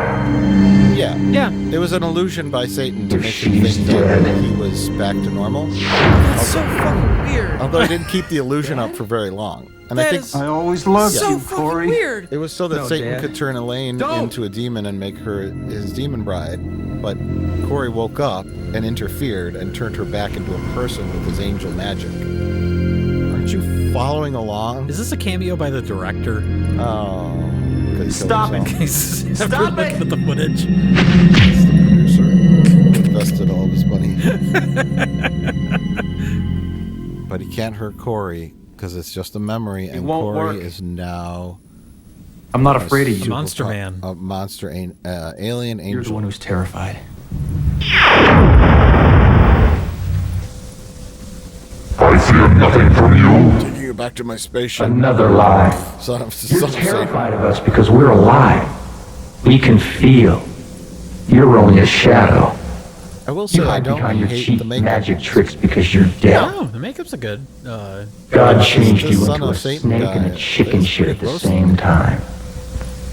Yeah. Yeah. It was an illusion by Satan to make him think that he was back to normal. That's so fucking weird. Although I didn't keep the illusion up for very long. And I That think is I always loved so you, fucking Corey. weird. it was so that No, Satan Dad. could turn Elaine into a demon and make her his demon bride. But Corey woke up and interfered and turned her back into a person with his angel magic. Aren't you following along? Is this a cameo by the director? Oh. 'cause he killed Stop it. himself. After Stop looking it. at the footage. It's the producer. Invested all of his money. But he can't hurt Corey because it's just a memory, and won't Corey work. is now I'm not afraid of A you. monster man. a monster alien angel. You're the one who's terrified. I fear nothing from you. Taking you back to my spaceship. Another lie. Son of You're Satan. terrified of us because we're alive. We can feel. You're only a shadow. I will say You I hide don't behind your hate cheap the makeup. magic tricks because you're dead. Oh, the makeup's a good. God changed the you son into a of Satan snake guy. and a chicken It's shit pretty at the gross. same time.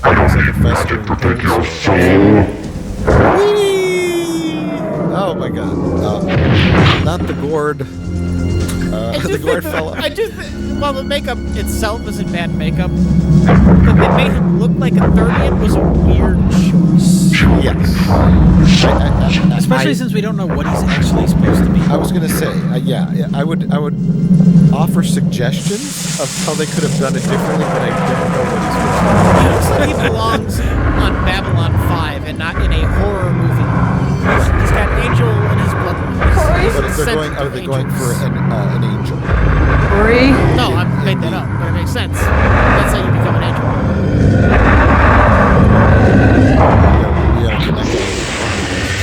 It's like a festering cancer. Oh my god. Not the gourd. The gourd fell off. I just well, the makeup itself isn't bad makeup, but they made him look like a 30th was a weird choice. Yes. Especially since we don't know what he's actually supposed to be. I was gonna say, yeah, I would offer suggestions of how they could have done it differently, but I don't know what he's supposed to be. It looks like he belongs on Babylon 5 and not in a horror movie. He's got angel in his blood. But if are they going for an angel? Corey? No, I made that up, but it makes sense. That's how you become an angel. Yeah, connected.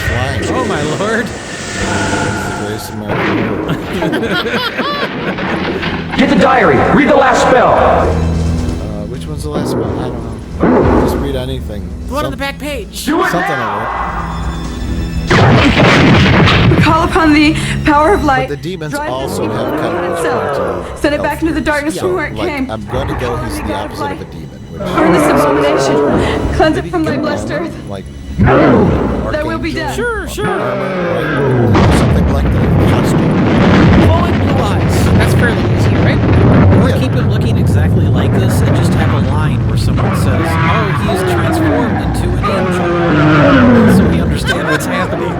Flying. Oh my lord! voice American. Get the diary. Read the last spell. Which one's the last one? I don't know. Just read anything. The one on the back page. Something over We call upon the power of it. light. But the demons Drive also this have evil kind of itself. Send it back into the darkness from where it came. I'm going to go. He's the opposite of a demon. Burn this abomination. Cleanse it from thy blessed earth. Like There will be death. Sure. Something like that. Glowing blue eyes. That's fairly easy, right? Or keep him looking exactly like this and just have a line where someone says, "Oh, he's transformed into an angel," so we understand what's happening.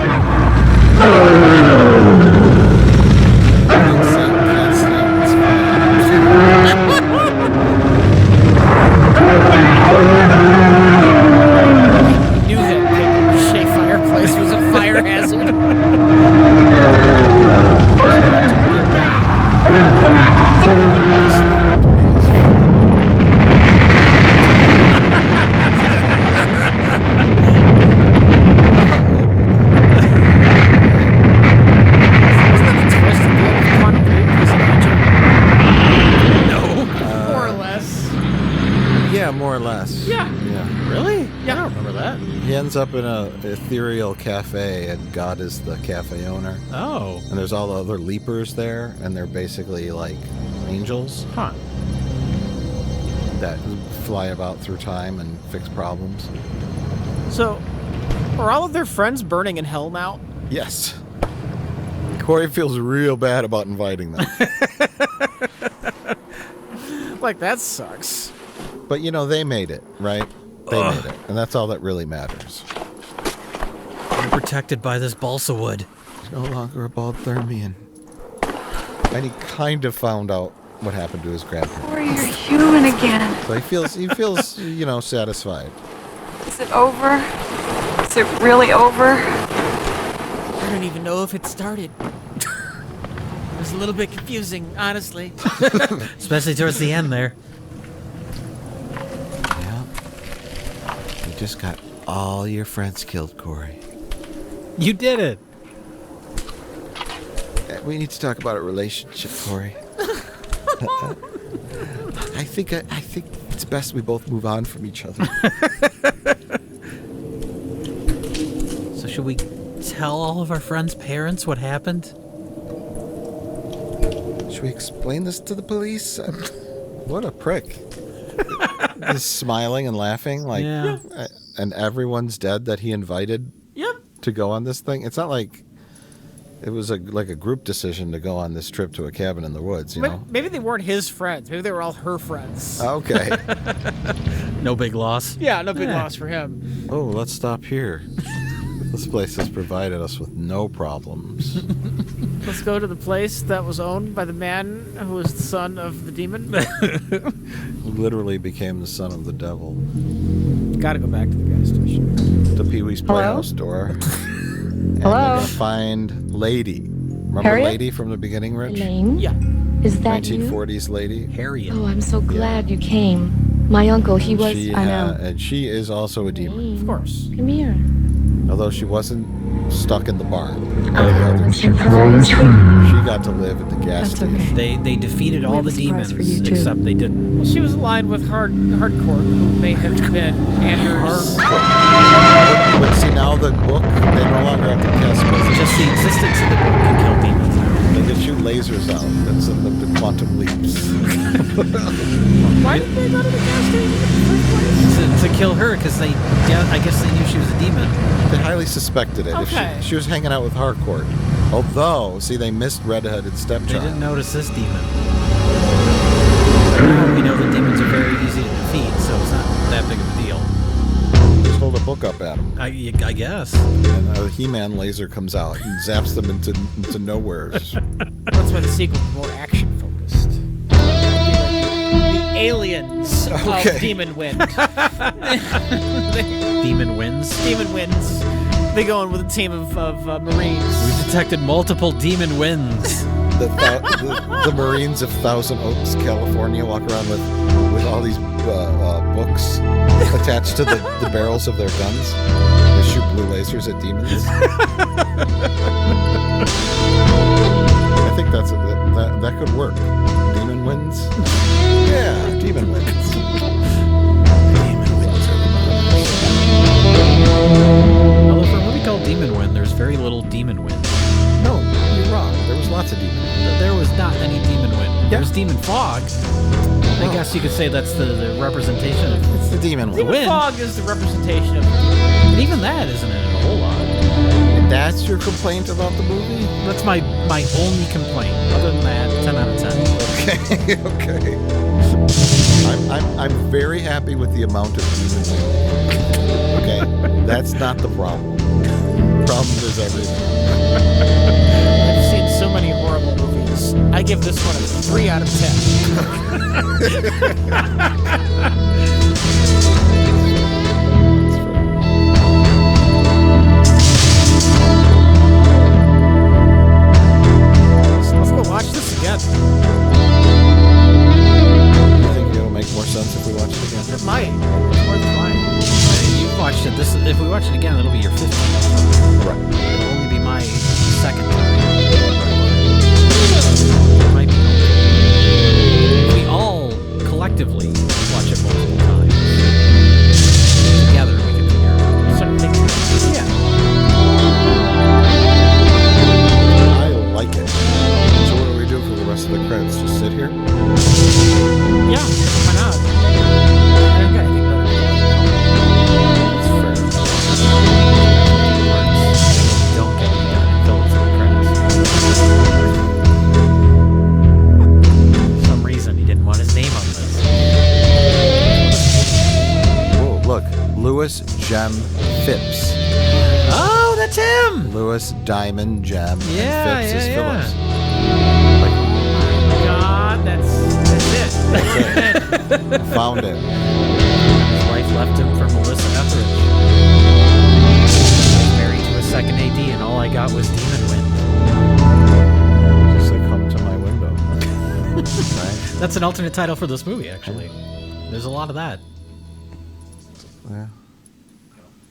Knew that paper mache fireplace was a fire hazard. More or less. Yeah, more or less. Yeah. Really? Yeah. I don't remember that. He ends up in a ethereal cafe, and God is the cafe owner. Oh. And there's all the other leapers there, and they're basically like angels Huh. that fly about through time and fix problems. So, are all of their friends burning in hell now? Yes. Corey feels real bad about inviting them. Like, that sucks. But, you know, they made it, right? They made it. And that's all that really matters. We're protected by this balsa wood. He's no longer a Baldthermian. And he kind of found out what happened to his grandparents. Or you're human again. So he feels, you know, satisfied. Is it over? Is it really over? I don't even know if it started. It was a little bit confusing, honestly. Especially towards the end there. Yeah. You just got all your friends killed, Corey. You did it. We need to talk about a relationship, Corey. I think it's best we both move on from each other. So should we tell all of our friends' parents what happened? Should we explain this to the police? What a prick. Just smiling and laughing like and everyone's dead that he invited to go on this thing. It's not like it was like a group decision to go on this trip to a cabin in the woods, you know? Maybe they weren't his friends. Maybe they were all her friends. Okay. No big loss. Yeah, no big loss for him. Oh, let's stop here. This place has provided us with no problems. Let's go to the place that was owned by the man who was the son of the demon. Who literally became the son of the devil. Gotta go back to the gas station. The Pee-wee's Playhouse door. And we're gonna find Lady. Remember Harriet? Lady from the beginning, Rich? Elaine? Yeah. Is that 1940s Lady. Harriet. you? Oh, I'm so glad you came. My uncle, he was... I know. And she is also a demon. Of course. Come here. Although she wasn't stuck in the barn. She She got to live at the gas station. They defeated all the demons, except they didn't. Well, she was aligned with hardcore, who may have been Anders. But see, now the book, they no longer have to cast spells. Just the existence of the book can kill demons now. They can shoot lasers out that send them to quantum leaps. Why did they go to the gas station in the first place? To kill her, because I guess they knew she was a demon. They highly suspected it. Okay. If she was hanging out with Harcourt. Although, see, they missed Red-Headed They Stepchild. didn't notice this demon. We know that demons are very easy to defeat, so it's not that big of a deal. Just hold a book up at them. I guess. And a He-Man laser comes out and zaps them into nowheres. That's why the sequel was more action-focused. The aliens of Demon Wind. Demon wins? Demon Winds. They go in with a team of Marines. We detected multiple demon wins. The Marines of Thousand Oaks, California, walk around with all these books attached to the barrels of their guns. They shoot blue lasers at demons. That could work. Demon wins? Yeah, demon wins. Although for a movie called Demon Wind, there's very little demon wind. No, you're wrong. There was lots of demon wind. There was not any demon wind. There's demon fog. I guess you could say that's the representation of... It's the demon wind. Demon fog is the representation of... But even that isn't in a whole lot. And that's your complaint about the movie? That's my only complaint. Other than that, 10 out of 10. Okay. I'm very happy with the amount of demon wind. Okay? That's not the problem. The problem is everything. I've seen so many horrible movies. I give this one a 3 out of 10. Let's go watch this again. You think it'll make more sense if we watch it again? It might. It's worth trying. You've watched it. If we watch it again, it'll be your 15th. Right. It'll only be my second time. It might be. We all collectively watch it multiple times. Together, we can figure it out. Certain things. Yeah. I like it. So what do we do for the rest of the credits? Just sit here? Yeah, why not? I don't got anything better to do. It's fair. Don't get me done until it's in the credits. For some reason, he didn't want his name on this. Oh, look. Lewis Gem Phipps. Oh, that's him! Lewis Diamond Gem Yeah, and Phipps is yeah. Phillips. God, that's it. That's it. Found it. His wife left him for Melissa Etheridge. I was married to a second AD, and all I got was Demon Wind. Just like come to my window. Right? That's an alternate title for this movie, actually. There's a lot of that. Yeah.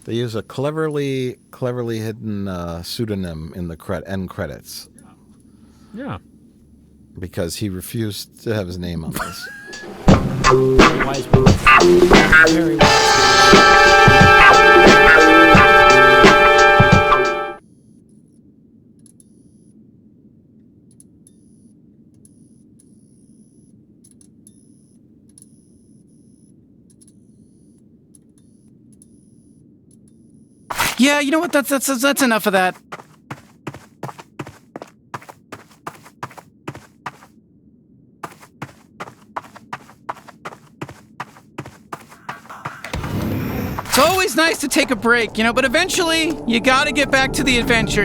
They use a cleverly hidden pseudonym in the end credits. Yeah. Because he refused to have his name on this. Very wise move. Very wise. Yeah, you know what? That's enough of that. It's always nice to take a break, but eventually you gotta get back to the adventure,